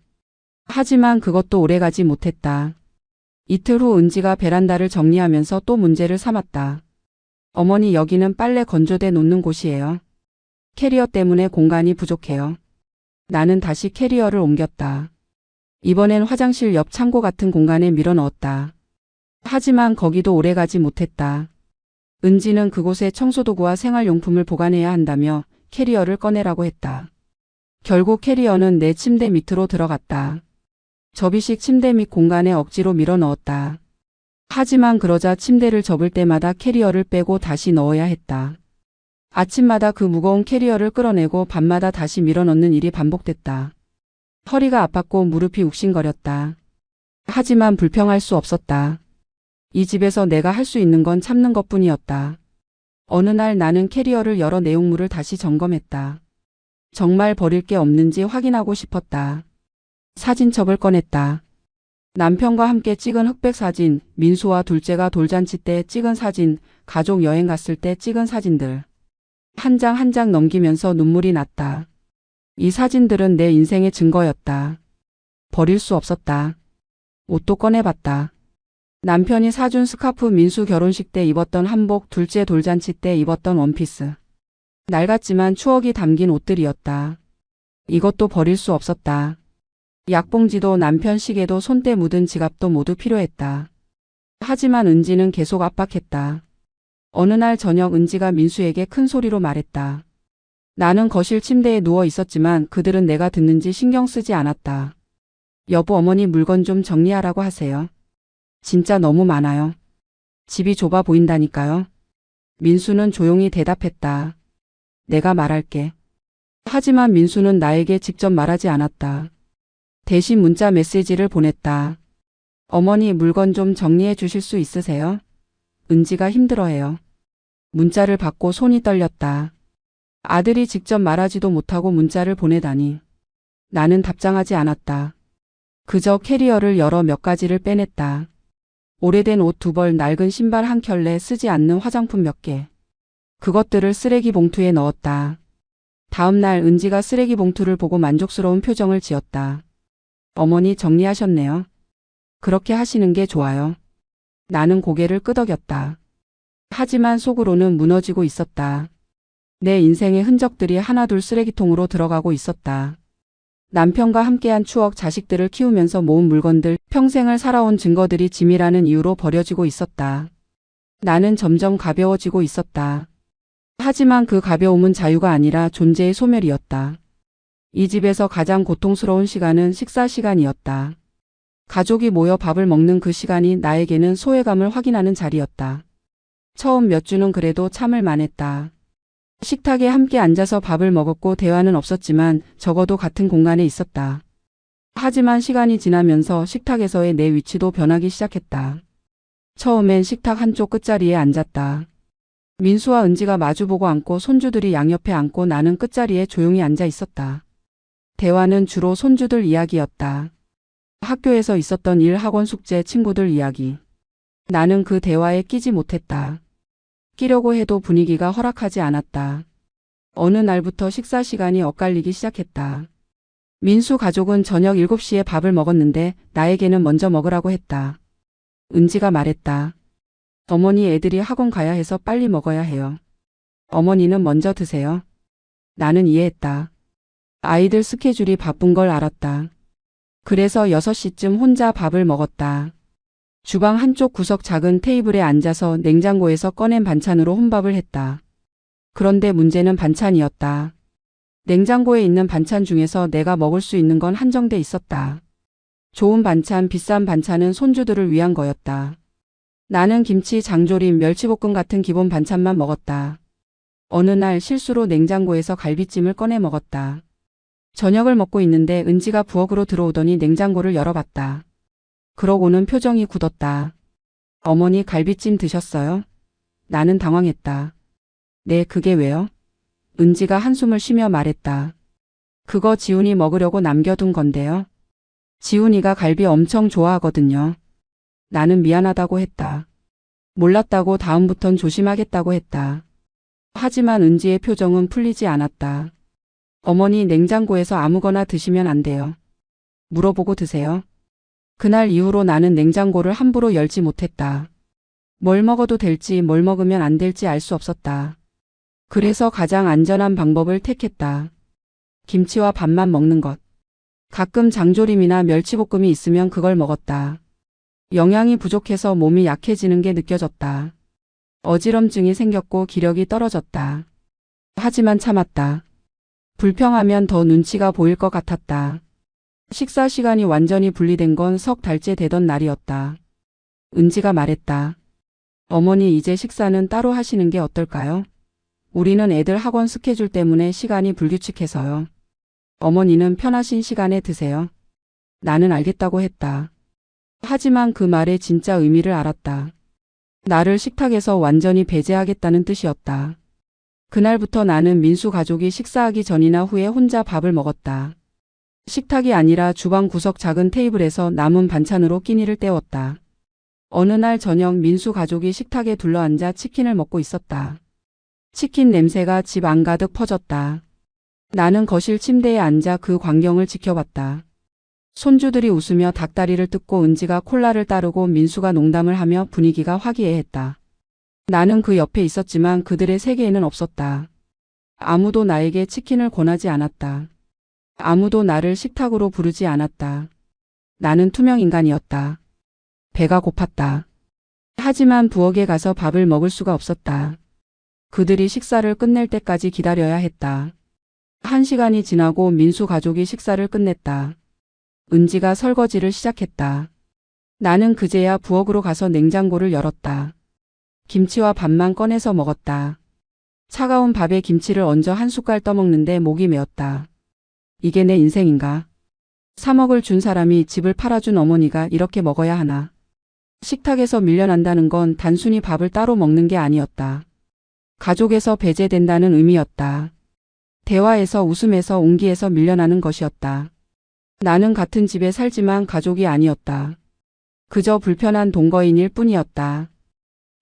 하지만 그것도 오래가지 못했다. 이틀 후 은지가 베란다를 정리하면서 또 문제를 삼았다. 어머니, 여기는 빨래 건조대 놓는 곳이에요. 캐리어 때문에 공간이 부족해요. 나는 다시 캐리어를 옮겼다. 이번엔 화장실 옆 창고 같은 공간에 밀어 넣었다. 하지만 거기도 오래가지 못했다. 은지는 그곳에 청소도구와 생활용품을 보관해야 한다며 캐리어를 꺼내라고 했다. 결국 캐리어는 내 침대 밑으로 들어갔다. 접이식 침대 밑 공간에 억지로 밀어 넣었다. 하지만 그러자 침대를 접을 때마다 캐리어를 빼고 다시 넣어야 했다. 아침마다 그 무거운 캐리어를 끌어내고 밤마다 다시 밀어 넣는 일이 반복됐다. 허리가 아팠고 무릎이 욱신거렸다. 하지만 불평할 수 없었다. 이 집에서 내가 할 수 있는 건 참는 것뿐이었다. 어느 날 나는 캐리어를 열어 내용물을 다시 점검했다. 정말 버릴 게 없는지 확인하고 싶었다. 사진첩을 꺼냈다. 남편과 함께 찍은 흑백 사진, 민수와 둘째가 돌잔치 때 찍은 사진, 가족 여행 갔을 때 찍은 사진들. 한 장 한 장 넘기면서 눈물이 났다. 이 사진들은 내 인생의 증거였다. 버릴 수 없었다. 옷도 꺼내봤다. 남편이 사준 스카프, 민수 결혼식 때 입었던 한복, 둘째 돌잔치 때 입었던 원피스. 낡았지만 추억이 담긴 옷들이었다. 이것도 버릴 수 없었다. 약봉지도 남편 시계도 손때 묻은 지갑도 모두 필요했다. 하지만 은지는 계속 압박했다. 어느 날 저녁 은지가 민수에게 큰 소리로 말했다. 나는 거실 침대에 누워 있었지만 그들은 내가 듣는지 신경 쓰지 않았다. 여보, 어머니 물건 좀 정리하라고 하세요. 진짜 너무 많아요. 집이 좁아 보인다니까요. 민수는 조용히 대답했다. 내가 말할게. 하지만 민수는 나에게 직접 말하지 않았다. 대신 문자 메시지를 보냈다. 어머니, 물건 좀 정리해 주실 수 있으세요? 은지가 힘들어해요. 문자를 받고 손이 떨렸다. 아들이 직접 말하지도 못하고 문자를 보내다니. 나는 답장하지 않았다. 그저 캐리어를 열어 몇 가지를 빼냈다. 오래된 옷 2벌, 낡은 신발 1켤레, 쓰지 않는 화장품 몇 개. 그것들을 쓰레기 봉투에 넣었다. 다음 날 은지가 쓰레기 봉투를 보고 만족스러운 표정을 지었다. 어머니, 정리하셨네요. 그렇게 하시는 게 좋아요. 나는 고개를 끄덕였다. 하지만 속으로는 무너지고 있었다. 내 인생의 흔적들이 하나둘 쓰레기통으로 들어가고 있었다. 남편과 함께한 추억, 자식들을 키우면서 모은 물건들, 평생을 살아온 증거들이 짐이라는 이유로 버려지고 있었다. 나는 점점 가벼워지고 있었다. 하지만 그 가벼움은 자유가 아니라 존재의 소멸이었다. 이 집에서 가장 고통스러운 시간은 식사 시간이었다. 가족이 모여 밥을 먹는 그 시간이 나에게는 소외감을 확인하는 자리였다. 처음 몇 주는 그래도 참을 만했다. 식탁에 함께 앉아서 밥을 먹었고 대화는 없었지만 적어도 같은 공간에 있었다. 하지만 시간이 지나면서 식탁에서의 내 위치도 변하기 시작했다. 처음엔 식탁 한쪽 끝자리에 앉았다. 민수와 은지가 마주보고 앉고 손주들이 양옆에 앉고 나는 끝자리에 조용히 앉아 있었다. 대화는 주로 손주들 이야기였다. 학교에서 있었던 일, 학원 숙제, 친구들 이야기. 나는 그 대화에 끼지 못했다. 끼려고 해도 분위기가 허락하지 않았다. 어느 날부터 식사 시간이 엇갈리기 시작했다. 민수 가족은 저녁 7시에 밥을 먹었는데 나에게는 먼저 먹으라고 했다. 은지가 말했다. 어머니, 애들이 학원 가야 해서 빨리 먹어야 해요. 어머니는 먼저 드세요. 나는 이해했다. 아이들 스케줄이 바쁜 걸 알았다. 그래서 6시쯤 혼자 밥을 먹었다. 주방 한쪽 구석 작은 테이블에 앉아서 냉장고에서 꺼낸 반찬으로 혼밥을 했다. 그런데 문제는 반찬이었다. 냉장고에 있는 반찬 중에서 내가 먹을 수 있는 건 한정돼 있었다. 좋은 반찬, 비싼 반찬은 손주들을 위한 거였다. 나는 김치, 장조림, 멸치볶음 같은 기본 반찬만 먹었다. 어느 날 실수로 냉장고에서 갈비찜을 꺼내 먹었다. 저녁을 먹고 있는데 은지가 부엌으로 들어오더니 냉장고를 열어봤다. 그러고는 표정이 굳었다. 어머니, 갈비찜 드셨어요? 나는 당황했다. 네, 그게 왜요? 은지가 한숨을 쉬며 말했다. 그거 지훈이 먹으려고 남겨둔 건데요. 지훈이가 갈비 엄청 좋아하거든요. 나는 미안하다고 했다. 몰랐다고 다음부턴 조심하겠다고 했다. 하지만 은지의 표정은 풀리지 않았다. 어머니 냉장고에서 아무거나 드시면 안 돼요. 물어보고 드세요. 그날 이후로 나는 냉장고를 함부로 열지 못했다. 뭘 먹어도 될지 뭘 먹으면 안 될지 알 수 없었다. 그래서 가장 안전한 방법을 택했다. 김치와 밥만 먹는 것. 가끔 장조림이나 멸치볶음이 있으면 그걸 먹었다. 영양이 부족해서 몸이 약해지는 게 느껴졌다. 어지럼증이 생겼고 기력이 떨어졌다. 하지만 참았다. 불평하면 더 눈치가 보일 것 같았다. 식사 시간이 완전히 분리된 건 석 달째 되던 날이었다. 은지가 말했다. 어머니 이제 식사는 따로 하시는 게 어떨까요? 우리는 애들 학원 스케줄 때문에 시간이 불규칙해서요. 어머니는 편하신 시간에 드세요. 나는 알겠다고 했다. 하지만 그 말의 진짜 의미를 알았다. 나를 식탁에서 완전히 배제하겠다는 뜻이었다. 그날부터 나는 민수 가족이 식사하기 전이나 후에 혼자 밥을 먹었다. 식탁이 아니라 주방 구석 작은 테이블에서 남은 반찬으로 끼니를 때웠다. 어느 날 저녁 민수 가족이 식탁에 둘러앉아 치킨을 먹고 있었다. 치킨 냄새가 집 안가득 퍼졌다. 나는 거실 침대에 앉아 그 광경을 지켜봤다. 손주들이 웃으며 닭다리를 뜯고 은지가 콜라를 따르고 민수가 농담을 하며 분위기가 화기애애했다. 나는 그 옆에 있었지만 그들의 세계에는 없었다. 아무도 나에게 치킨을 권하지 않았다. 아무도 나를 식탁으로 부르지 않았다. 나는 투명 인간이었다. 배가 고팠다. 하지만 부엌에 가서 밥을 먹을 수가 없었다. 그들이 식사를 끝낼 때까지 기다려야 했다. 1시간이 지나고 민수 가족이 식사를 끝냈다. 은지가 설거지를 시작했다. 나는 그제야 부엌으로 가서 냉장고를 열었다. 김치와 밥만 꺼내서 먹었다. 차가운 밥에 김치를 얹어 한 숟갈 떠먹는데 목이 메었다. 이게 내 인생인가? 3억을 준 사람이 집을 팔아준 어머니가 이렇게 먹어야 하나? 식탁에서 밀려난다는 건 단순히 밥을 따로 먹는 게 아니었다. 가족에서 배제된다는 의미였다. 대화에서 웃음에서 온기에서 밀려나는 것이었다. 나는 같은 집에 살지만 가족이 아니었다. 그저 불편한 동거인일 뿐이었다.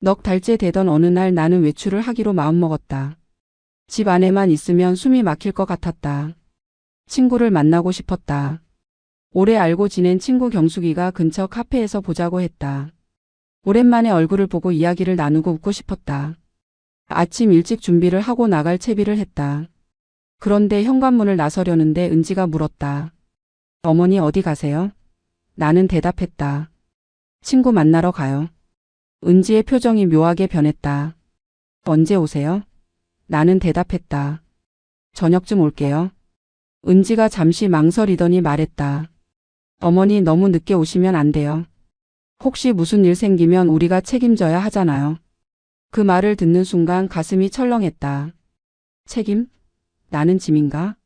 넉 달째 되던 어느 날 나는 외출을 하기로 마음먹었다. 집 안에만 있으면 숨이 막힐 것 같았다. 친구를 만나고 싶었다. 오래 알고 지낸 친구 경숙이가 근처 카페에서 보자고 했다. 오랜만에 얼굴을 보고 이야기를 나누고 웃고 싶었다. 아침 일찍 준비를 하고 나갈 채비를 했다. 그런데 현관문을 나서려는데 은지가 물었다. 어머니 어디 가세요? 나는 대답했다. 친구 만나러 가요. 은지의 표정이 묘하게 변했다. 언제 오세요? 나는 대답했다. 저녁쯤 올게요. 은지가 잠시 망설이더니 말했다. 어머니 너무 늦게 오시면 안 돼요. 혹시 무슨 일 생기면 우리가 책임져야 하잖아요. 그 말을 듣는 순간 가슴이 철렁했다. 책임? 나는 짐인가?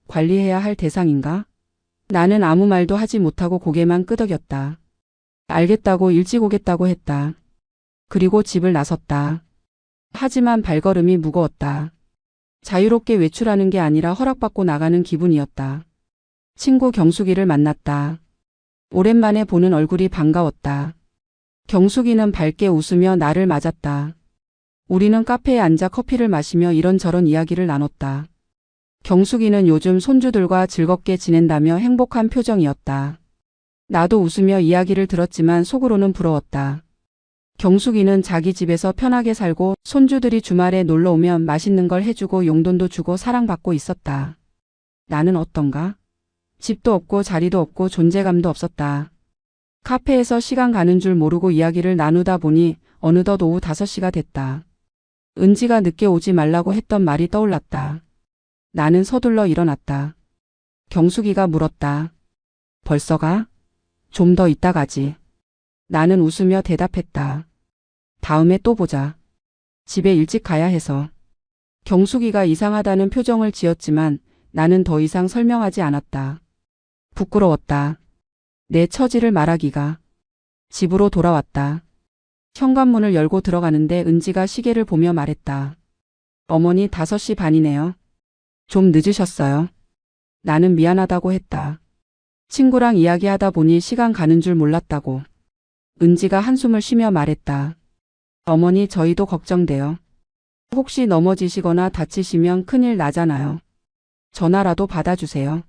관리해야 할 대상인가? 나는 아무 말도 하지 못하고 고개만 끄덕였다. 알겠다고 일찍 오겠다고 했다. 그리고 집을 나섰다. 하지만 발걸음이 무거웠다. 자유롭게 외출하는 게 아니라 허락받고 나가는 기분이었다. 친구 경숙이를 만났다. 오랜만에 보는 얼굴이 반가웠다. 경숙이는 밝게 웃으며 나를 맞았다. 우리는 카페에 앉아 커피를 마시며 이런저런 이야기를 나눴다. 경숙이는 요즘 손주들과 즐겁게 지낸다며 행복한 표정이었다. 나도 웃으며 이야기를 들었지만 속으로는 부러웠다. 경숙이는 자기 집에서 편하게 살고 손주들이 주말에 놀러 오면 맛있는 걸 해주고 용돈도 주고 사랑받고 있었다. 나는 어떤가? 집도 없고 자리도 없고 존재감도 없었다. 카페에서 시간 가는 줄 모르고 이야기를 나누다 보니 어느덧 오후 5시가 됐다. 은지가 늦게 오지 말라고 했던 말이 떠올랐다. 나는 서둘러 일어났다. 경숙이가 물었다. 벌써 가? 좀 더 이따 가지. 나는 웃으며 대답했다. 다음에 또 보자. 집에 일찍 가야 해서. 경숙이가 이상하다는 표정을 지었지만 나는 더 이상 설명하지 않았다. 부끄러웠다. 내 처지를 말하기가. 집으로 돌아왔다. 현관문을 열고 들어가는데 은지가 시계를 보며 말했다. 어머니 5시 반이네요. 좀 늦으셨어요. 나는 미안하다고 했다. 친구랑 이야기하다 보니 시간 가는 줄 몰랐다고. 은지가 한숨을 쉬며 말했다. 어머니 저희도 걱정돼요. 혹시 넘어지시거나 다치시면 큰일 나잖아요. 전화라도 받아주세요.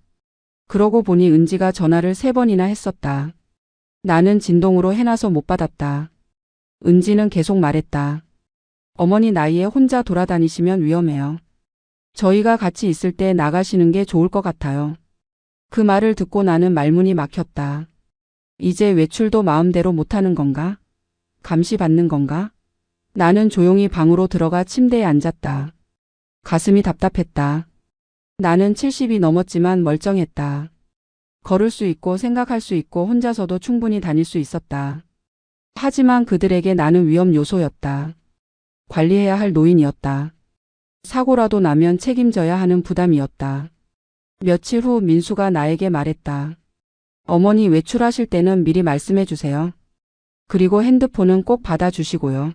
그러고 보니 은지가 전화를 3번이나 했었다. 나는 진동으로 해놔서 못 받았다. 은지는 계속 말했다. 어머니 나이에 혼자 돌아다니시면 위험해요. 저희가 같이 있을 때 나가시는 게 좋을 것 같아요. 그 말을 듣고 나는 말문이 막혔다. 이제 외출도 마음대로 못하는 건가? 감시받는 건가? 나는 조용히 방으로 들어가 침대에 앉았다. 가슴이 답답했다. 나는 70이 넘었지만 멀쩡했다. 걸을 수 있고 생각할 수 있고 혼자서도 충분히 다닐 수 있었다. 하지만 그들에게 나는 위험 요소였다. 관리해야 할 노인이었다. 사고라도 나면 책임져야 하는 부담이었다. 며칠 후 민수가 나에게 말했다. 어머니 외출하실 때는 미리 말씀해 주세요. 그리고 핸드폰은 꼭 받아주시고요.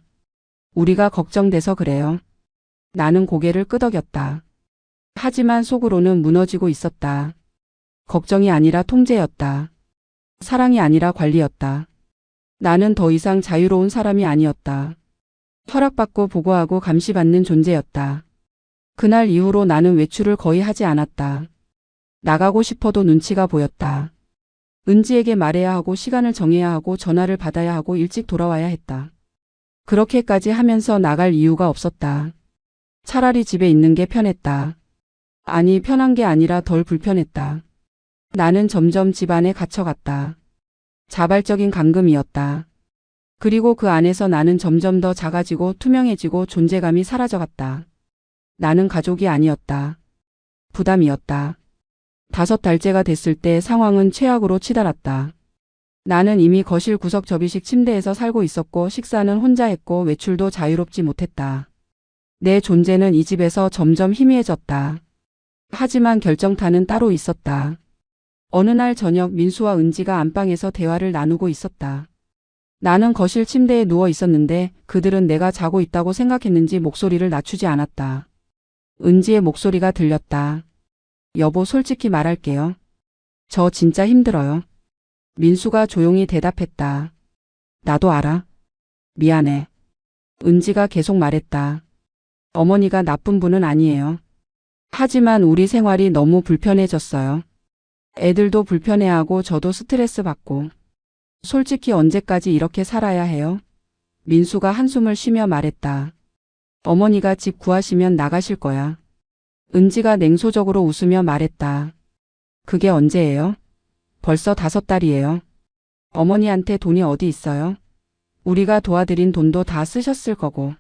우리가 걱정돼서 그래요. 나는 고개를 끄덕였다. 하지만 속으로는 무너지고 있었다. 걱정이 아니라 통제였다. 사랑이 아니라 관리였다. 나는 더 이상 자유로운 사람이 아니었다. 허락받고 보고하고 감시받는 존재였다. 그날 이후로 나는 외출을 거의 하지 않았다. 나가고 싶어도 눈치가 보였다. 은지에게 말해야 하고 시간을 정해야 하고 전화를 받아야 하고 일찍 돌아와야 했다. 그렇게까지 하면서 나갈 이유가 없었다. 차라리 집에 있는 게 편했다. 아니, 편한 게 아니라 덜 불편했다. 나는 점점 집 안에 갇혀갔다. 자발적인 감금이었다. 그리고 그 안에서 나는 점점 더 작아지고 투명해지고 존재감이 사라져갔다. 나는 가족이 아니었다. 부담이었다. 5달째가 됐을 때 상황은 최악으로 치달았다. 나는 이미 거실 구석 접이식 침대에서 살고 있었고 식사는 혼자 했고 외출도 자유롭지 못했다. 내 존재는 이 집에서 점점 희미해졌다. 하지만 결정타는 따로 있었다. 어느 날 저녁 민수와 은지가 안방에서 대화를 나누고 있었다. 나는 거실 침대에 누워 있었는데 그들은 내가 자고 있다고 생각했는지 목소리를 낮추지 않았다. 은지의 목소리가 들렸다. 여보, 솔직히 말할게요. 저 진짜 힘들어요. 민수가 조용히 대답했다. 나도 알아. 미안해. 은지가 계속 말했다. 어머니가 나쁜 분은 아니에요. 하지만 우리 생활이 너무 불편해졌어요. 애들도 불편해하고 저도 스트레스 받고. 솔직히 언제까지 이렇게 살아야 해요? 민수가 한숨을 쉬며 말했다. 어머니가 집 구하시면 나가실 거야. 은지가 냉소적으로 웃으며 말했다. 그게 언제예요? 벌써 5달이에요. 어머니한테 돈이 어디 있어요? 우리가 도와드린 돈도 다 쓰셨을 거고.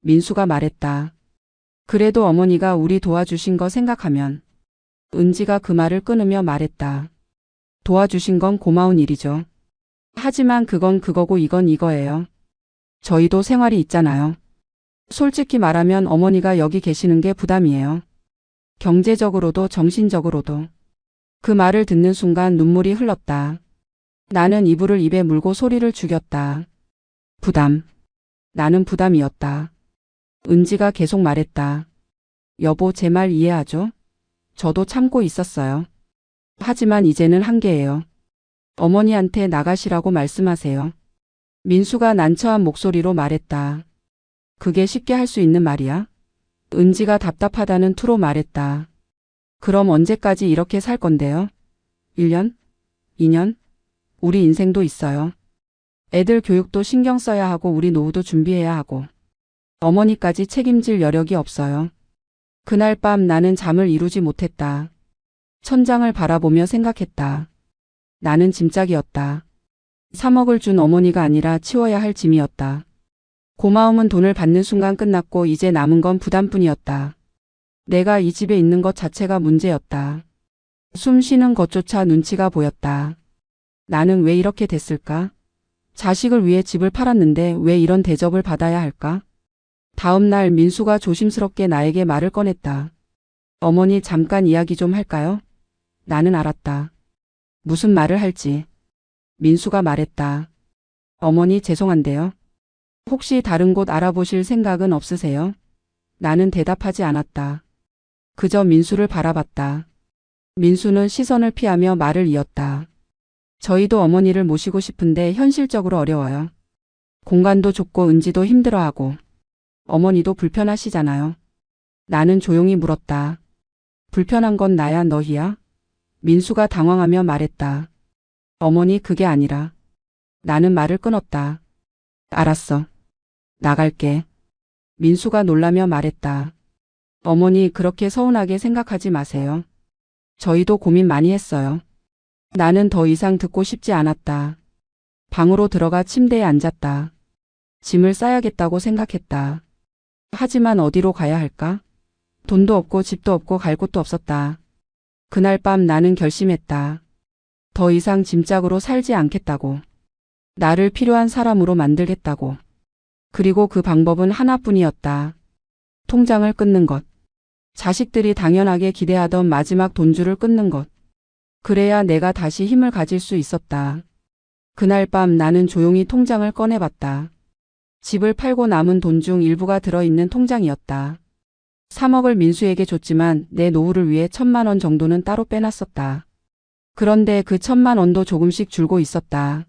민수가 말했다. 그래도 어머니가 우리 도와주신 거 생각하면. 은지가 그 말을 끊으며 말했다. 도와주신 건 고마운 일이죠. 하지만 그건 그거고 이건 이거예요. 저희도 생활이 있잖아요. 솔직히 말하면 어머니가 여기 계시는 게 부담이에요. 경제적으로도 정신적으로도. 그 말을 듣는 순간 눈물이 흘렀다. 나는 이불을 입에 물고 소리를 죽였다. 부담. 나는 부담이었다. 은지가 계속 말했다. 여보, 제 말 이해하죠? 저도 참고 있었어요. 하지만 이제는 한계예요. 어머니한테 나가시라고 말씀하세요. 민수가 난처한 목소리로 말했다. 그게 쉽게 할 수 있는 말이야? 은지가 답답하다는 투로 말했다. 그럼 언제까지 이렇게 살 건데요? 1년? 2년? 우리 인생도 있어요. 애들 교육도 신경 써야 하고 우리 노후도 준비해야 하고. 어머니까지 책임질 여력이 없어요. 그날 밤 나는 잠을 이루지 못했다. 천장을 바라보며 생각했다. 나는 짐짝이었다. 3억을 준 어머니가 아니라 치워야 할 짐이었다. 고마움은 돈을 받는 순간 끝났고 이제 남은 건 부담뿐이었다. 내가 이 집에 있는 것 자체가 문제였다. 숨 쉬는 것조차 눈치가 보였다. 나는 왜 이렇게 됐을까? 자식을 위해 집을 팔았는데 왜 이런 대접을 받아야 할까? 다음 날 민수가 조심스럽게 나에게 말을 꺼냈다. 어머니, 잠깐 이야기 좀 할까요? 나는 알았다. 무슨 말을 할지. 민수가 말했다. 어머니, 죄송한데요. 혹시 다른 곳 알아보실 생각은 없으세요? 나는 대답하지 않았다. 그저 민수를 바라봤다. 민수는 시선을 피하며 말을 이었다. 저희도 어머니를 모시고 싶은데 현실적으로 어려워요. 공간도 좁고 은지도 힘들어하고 어머니도 불편하시잖아요. 나는 조용히 물었다. 불편한 건 나야 너희야? 민수가 당황하며 말했다. 어머니 그게 아니라. 나는 말을 끊었다. 알았어. 나갈게. 민수가 놀라며 말했다. 어머니 그렇게 서운하게 생각하지 마세요. 저희도 고민 많이 했어요. 나는 더 이상 듣고 싶지 않았다. 방으로 들어가 침대에 앉았다. 짐을 싸야겠다고 생각했다. 하지만 어디로 가야 할까? 돈도 없고 집도 없고 갈 곳도 없었다. 그날 밤 나는 결심했다. 더 이상 짐짝으로 살지 않겠다고. 나를 필요한 사람으로 만들겠다고. 그리고 그 방법은 하나뿐이었다. 통장을 끊는 것. 자식들이 당연하게 기대하던 마지막 돈줄을 끊는 것. 그래야 내가 다시 힘을 가질 수 있었다. 그날 밤 나는 조용히 통장을 꺼내봤다. 집을 팔고 남은 돈 중 일부가 들어있는 통장이었다. 3억을 민수에게 줬지만 내 노후를 위해 1,000만 원 정도는 따로 빼놨었다. 그런데 그 1,000만 원도 조금씩 줄고 있었다.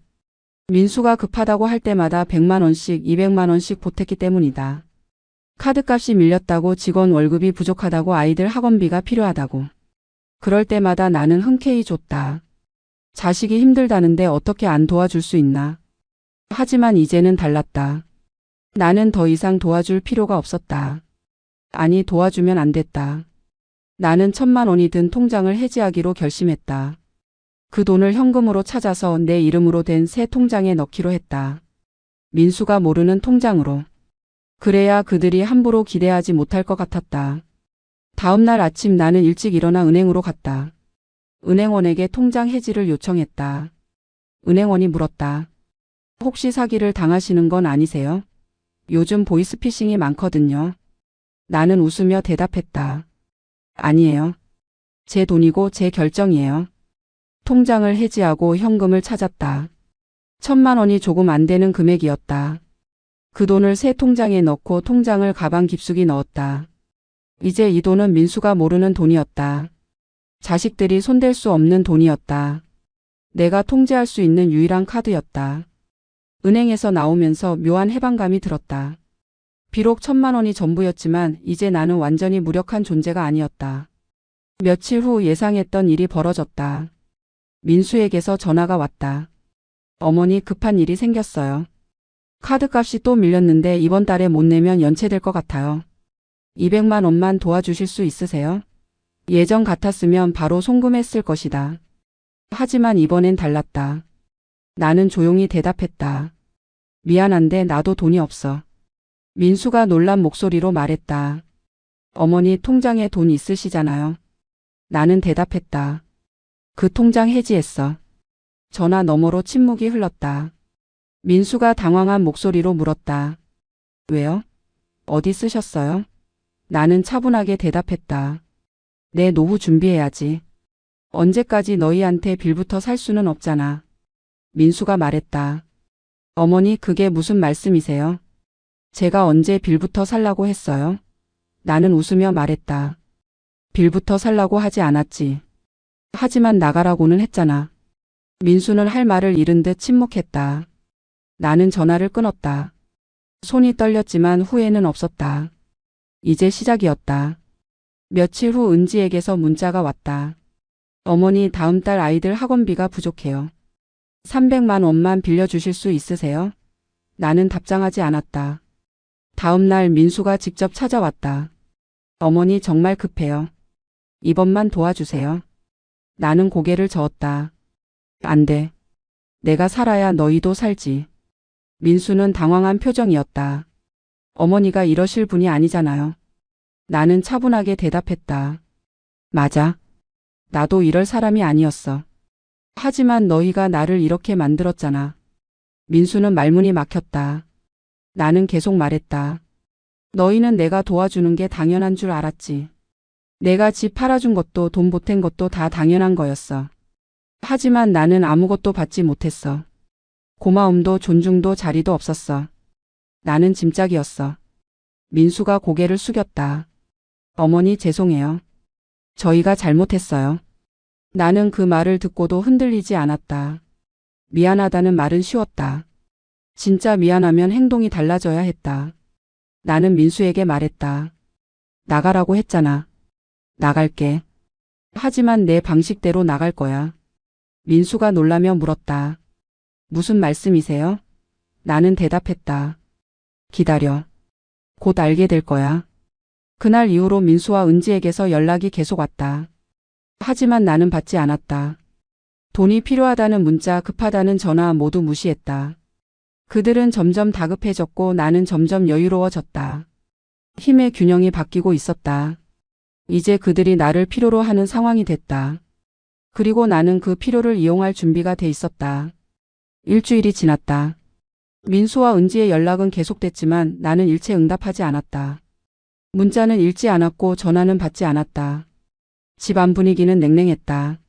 민수가 급하다고 할 때마다 100만 원씩 200만 원씩 보탰기 때문이다. 카드값이 밀렸다고 직원 월급이 부족하다고 아이들 학원비가 필요하다고. 그럴 때마다 나는 흔쾌히 줬다. 자식이 힘들다는데 어떻게 안 도와줄 수 있나. 하지만 이제는 달랐다. 나는 더 이상 도와줄 필요가 없었다. 아니 도와주면 안 됐다. 나는 1,000만 원이 든 통장을 해지하기로 결심했다. 그 돈을 현금으로 찾아서 내 이름으로 된 새 통장에 넣기로 했다. 민수가 모르는 통장으로. 그래야 그들이 함부로 기대하지 못할 것 같았다. 다음 날 아침 나는 일찍 일어나 은행으로 갔다. 은행원에게 통장 해지를 요청했다. 은행원이 물었다. 혹시 사기를 당하시는 건 아니세요? 요즘 보이스피싱이 많거든요. 나는 웃으며 대답했다. 아니에요. 제 돈이고 제 결정이에요. 통장을 해지하고 현금을 찾았다. 1,000만 원이 조금 안 되는 금액이었다. 그 돈을 새 통장에 넣고 통장을 가방 깊숙이 넣었다. 이제 이 돈은 민수가 모르는 돈이었다. 자식들이 손댈 수 없는 돈이었다. 내가 통제할 수 있는 유일한 카드였다. 은행에서 나오면서 묘한 해방감이 들었다. 비록 1,000만 원이 전부였지만 이제 나는 완전히 무력한 존재가 아니었다. 며칠 후 예상했던 일이 벌어졌다. 민수에게서 전화가 왔다. 어머니 급한 일이 생겼어요. 카드값이 또 밀렸는데 이번 달에 못 내면 연체될 것 같아요. 200만 원만 도와주실 수 있으세요? 예전 같았으면 바로 송금했을 것이다. 하지만 이번엔 달랐다. 나는 조용히 대답했다. 미안한데 나도 돈이 없어. 민수가 놀란 목소리로 말했다. 어머니 통장에 돈 있으시잖아요. 나는 대답했다. 그 통장 해지했어. 전화 너머로 침묵이 흘렀다. 민수가 당황한 목소리로 물었다. 왜요? 어디 쓰셨어요? 나는 차분하게 대답했다. 내 노후 준비해야지. 언제까지 너희한테 빌부터 살 수는 없잖아. 민수가 말했다. 어머니 그게 무슨 말씀이세요? 제가 언제 빌부터 살라고 했어요? 나는 웃으며 말했다. 빌부터 살라고 하지 않았지. 하지만 나가라고는 했잖아. 민수는 할 말을 잃은 듯 침묵했다. 나는 전화를 끊었다. 손이 떨렸지만 후회는 없었다. 이제 시작이었다. 며칠 후 은지에게서 문자가 왔다. 어머니 다음 달 아이들 학원비가 부족해요. 300만 원만 빌려주실 수 있으세요? 나는 답장하지 않았다. 다음 날 민수가 직접 찾아왔다. 어머니 정말 급해요. 이번만 도와주세요. 나는 고개를 저었다. 안 돼. 내가 살아야 너희도 살지. 민수는 당황한 표정이었다. 어머니가 이러실 분이 아니잖아요. 나는 차분하게 대답했다. 맞아. 나도 이럴 사람이 아니었어. 하지만 너희가 나를 이렇게 만들었잖아. 민수는 말문이 막혔다. 나는 계속 말했다. 너희는 내가 도와주는 게 당연한 줄 알았지. 내가 집 팔아준 것도 돈 보탠 것도 다 당연한 거였어. 하지만 나는 아무것도 받지 못했어. 고마움도 존중도 자리도 없었어. 나는 짐짝이었어. 민수가 고개를 숙였다. 어머니 죄송해요. 저희가 잘못했어요. 나는 그 말을 듣고도 흔들리지 않았다. 미안하다는 말은 쉬웠다. 진짜 미안하면 행동이 달라져야 했다. 나는 민수에게 말했다. 나가라고 했잖아. 나갈게. 하지만 내 방식대로 나갈 거야. 민수가 놀라며 물었다. 무슨 말씀이세요? 나는 대답했다. 기다려. 곧 알게 될 거야. 그날 이후로 민수와 은지에게서 연락이 계속 왔다. 하지만 나는 받지 않았다. 돈이 필요하다는 문자, 급하다는 전화 모두 무시했다. 그들은 점점 다급해졌고 나는 점점 여유로워졌다. 힘의 균형이 바뀌고 있었다. 이제 그들이 나를 필요로 하는 상황이 됐다. 그리고 나는 그 필요를 이용할 준비가 돼 있었다. 일주일이 지났다. 민수와 은지의 연락은 계속됐지만 나는 일체 응답하지 않았다. 문자는 읽지 않았고 전화는 받지 않았다. 집안 분위기는 냉랭했다.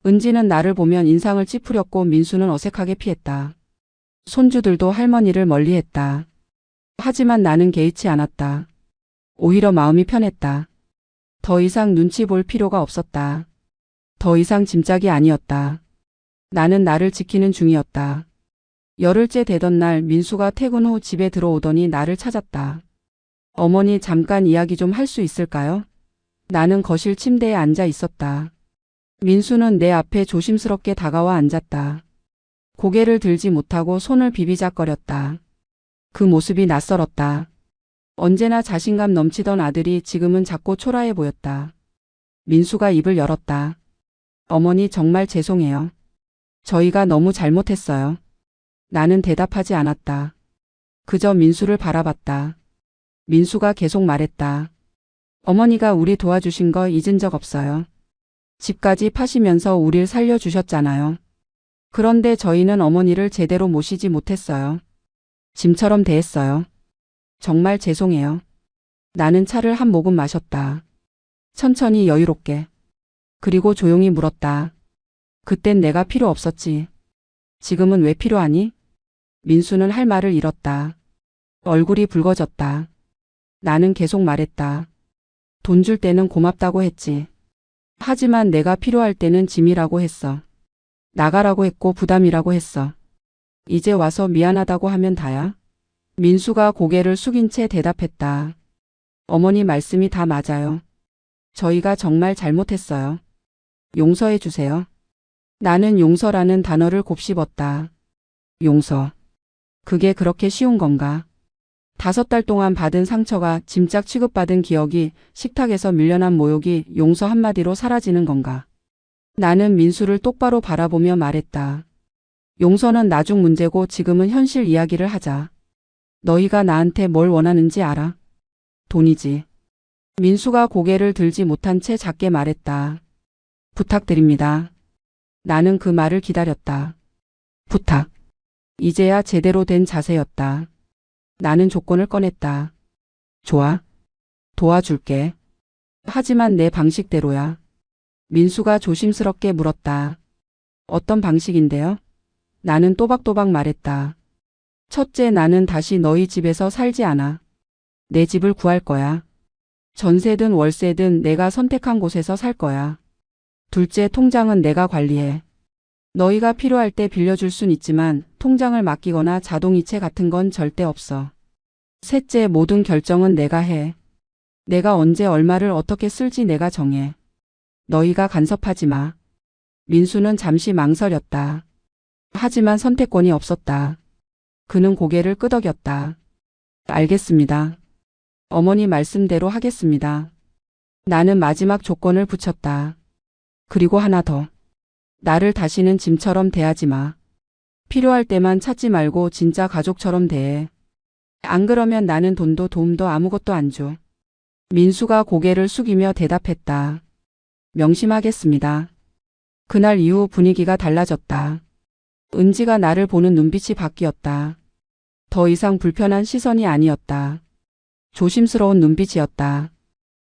은지는 나를 보면 인상을 찌푸렸고 민수는 어색하게 피했다. 손주들도 할머니를 멀리했다. 하지만 나는 개의치 않았다. 오히려 마음이 편했다. 더 이상 눈치 볼 필요가 없었다. 더 이상 짐짝이 아니었다. 나는 나를 지키는 중이었다. 열흘째 되던 날 민수가 퇴근 후 집에 들어오더니 나를 찾았다. 어머니 잠깐 이야기 좀 할 수 있을까요? 나는 거실 침대에 앉아 있었다. 민수는 내 앞에 조심스럽게 다가와 앉았다. 고개를 들지 못하고 손을 비비작거렸다. 그 모습이 낯설었다. 언제나 자신감 넘치던 아들이 지금은 작고 초라해 보였다. 민수가 입을 열었다. 어머니 정말 죄송해요. 저희가 너무 잘못했어요. 나는 대답하지 않았다. 그저 민수를 바라봤다. 민수가 계속 말했다. 어머니가 우리 도와주신 거 잊은 적 없어요. 집까지 파시면서 우릴 살려주셨잖아요. 그런데 저희는 어머니를 제대로 모시지 못했어요. 짐처럼 대했어요. 정말 죄송해요. 나는 차를 한 모금 마셨다. 천천히 여유롭게. 그리고 조용히 물었다. 그땐 내가 필요 없었지. 지금은 왜 필요하니? 민수는 할 말을 잃었다. 얼굴이 붉어졌다. 나는 계속 말했다. 돈 줄 때는 고맙다고 했지. 하지만 내가 필요할 때는 짐이라고 했어. 나가라고 했고 부담이라고 했어. 이제 와서 미안하다고 하면 다야? 민수가 고개를 숙인 채 대답했다. 어머니 말씀이 다 맞아요. 저희가 정말 잘못했어요. 용서해 주세요. 나는 용서라는 단어를 곱씹었다. 용서. 그게 그렇게 쉬운 건가? 5달 동안 받은 상처가 짐짝 취급받은 기억이 식탁에서 밀려난 모욕이 용서 한마디로 사라지는 건가? 나는 민수를 똑바로 바라보며 말했다. 용서는 나중 문제고 지금은 현실 이야기를 하자. 너희가 나한테 뭘 원하는지 알아? 돈이지. 민수가 고개를 들지 못한 채 작게 말했다. 부탁드립니다. 나는 그 말을 기다렸다. 부탁. 이제야 제대로 된 자세였다. 나는 조건을 꺼냈다. 좋아. 도와줄게. 하지만 내 방식대로야. 민수가 조심스럽게 물었다. 어떤 방식인데요? 나는 또박또박 말했다. 첫째, 나는 다시 너희 집에서 살지 않아. 내 집을 구할 거야. 전세든 월세든 내가 선택한 곳에서 살 거야. 둘째, 통장은 내가 관리해. 너희가 필요할 때 빌려줄 순 있지만 통장을 맡기거나 자동이체 같은 건 절대 없어. 셋째, 모든 결정은 내가 해. 내가 언제 얼마를 어떻게 쓸지 내가 정해. 너희가 간섭하지 마. 민수는 잠시 망설였다. 하지만 선택권이 없었다. 그는 고개를 끄덕였다. 알겠습니다. 어머니 말씀대로 하겠습니다. 나는 마지막 조건을 붙였다. 그리고 하나 더. 나를 다시는 짐처럼 대하지 마. 필요할 때만 찾지 말고 진짜 가족처럼 대해. 안 그러면 나는 돈도 도움도 아무것도 안 줘. 민수가 고개를 숙이며 대답했다. 명심하겠습니다. 그날 이후 분위기가 달라졌다. 은지가 나를 보는 눈빛이 바뀌었다. 더 이상 불편한 시선이 아니었다. 조심스러운 눈빛이었다.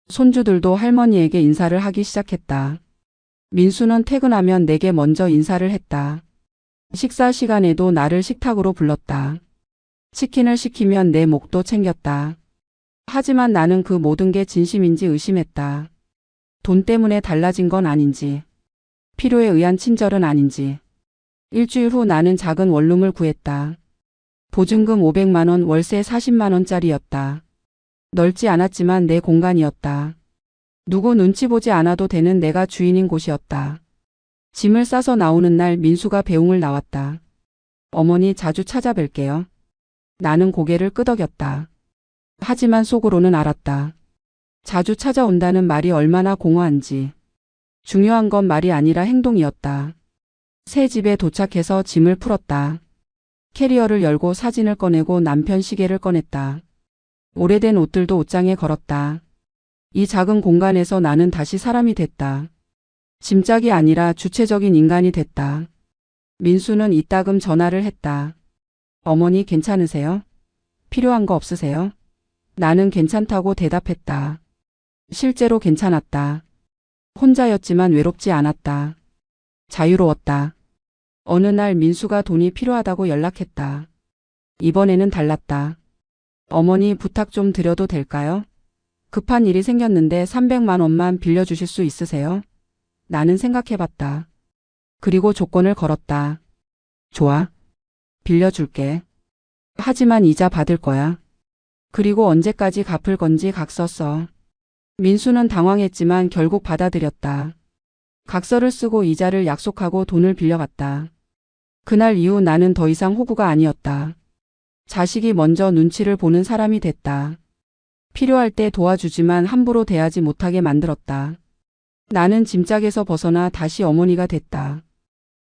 손주들도 할머니에게 인사를 하기 시작했다. 민수는 퇴근하면 내게 먼저 인사를 했다. 식사 시간에도 나를 식탁으로 불렀다. 치킨을 시키면 내 목도 챙겼다. 하지만 나는 그 모든 게 진심인지 의심했다. 돈 때문에 달라진 건 아닌지, 필요에 의한 친절은 아닌지. 일주일 후 나는 작은 원룸을 구했다. 보증금 500만 원, 월세 40만 원짜리였다. 넓지 않았지만 내 공간이었다. 누구 눈치 보지 않아도 되는 내가 주인인 곳이었다. 짐을 싸서 나오는 날 민수가 배웅을 나왔다. 어머니 자주 찾아뵐게요. 나는 고개를 끄덕였다. 하지만 속으로는 알았다. 자주 찾아온다는 말이 얼마나 공허한지. 중요한 건 말이 아니라 행동이었다. 새 집에 도착해서 짐을 풀었다. 캐리어를 열고 사진을 꺼내고 남편 시계를 꺼냈다. 오래된 옷들도 옷장에 걸었다. 이 작은 공간에서 나는 다시 사람이 됐다. 짐짝이 아니라 주체적인 인간이 됐다. 민수는 이따금 전화를 했다. 어머니 괜찮으세요? 필요한 거 없으세요? 나는 괜찮다고 대답했다. 실제로 괜찮았다. 혼자였지만 외롭지 않았다. 자유로웠다. 어느 날 민수가 돈이 필요하다고 연락했다. 이번에는 달랐다. 어머니 부탁 좀 드려도 될까요? 급한 일이 생겼는데 300만 원만 빌려주실 수 있으세요? 나는 생각해봤다. 그리고 조건을 걸었다. 좋아. 빌려줄게. 하지만 이자 받을 거야. 그리고 언제까지 갚을 건지 각서 써. 민수는 당황했지만 결국 받아들였다. 각서를 쓰고 이자를 약속하고 돈을 빌려갔다. 그날 이후 나는 더 이상 호구가 아니었다. 자식이 먼저 눈치를 보는 사람이 됐다. 필요할 때 도와주지만 함부로 대하지 못하게 만들었다. 나는 짐짝에서 벗어나 다시 어머니가 됐다.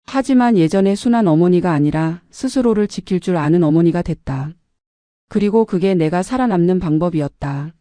하지만 예전의 순한 어머니가 아니라 스스로를 지킬 줄 아는 어머니가 됐다. 그리고 그게 내가 살아남는 방법이었다.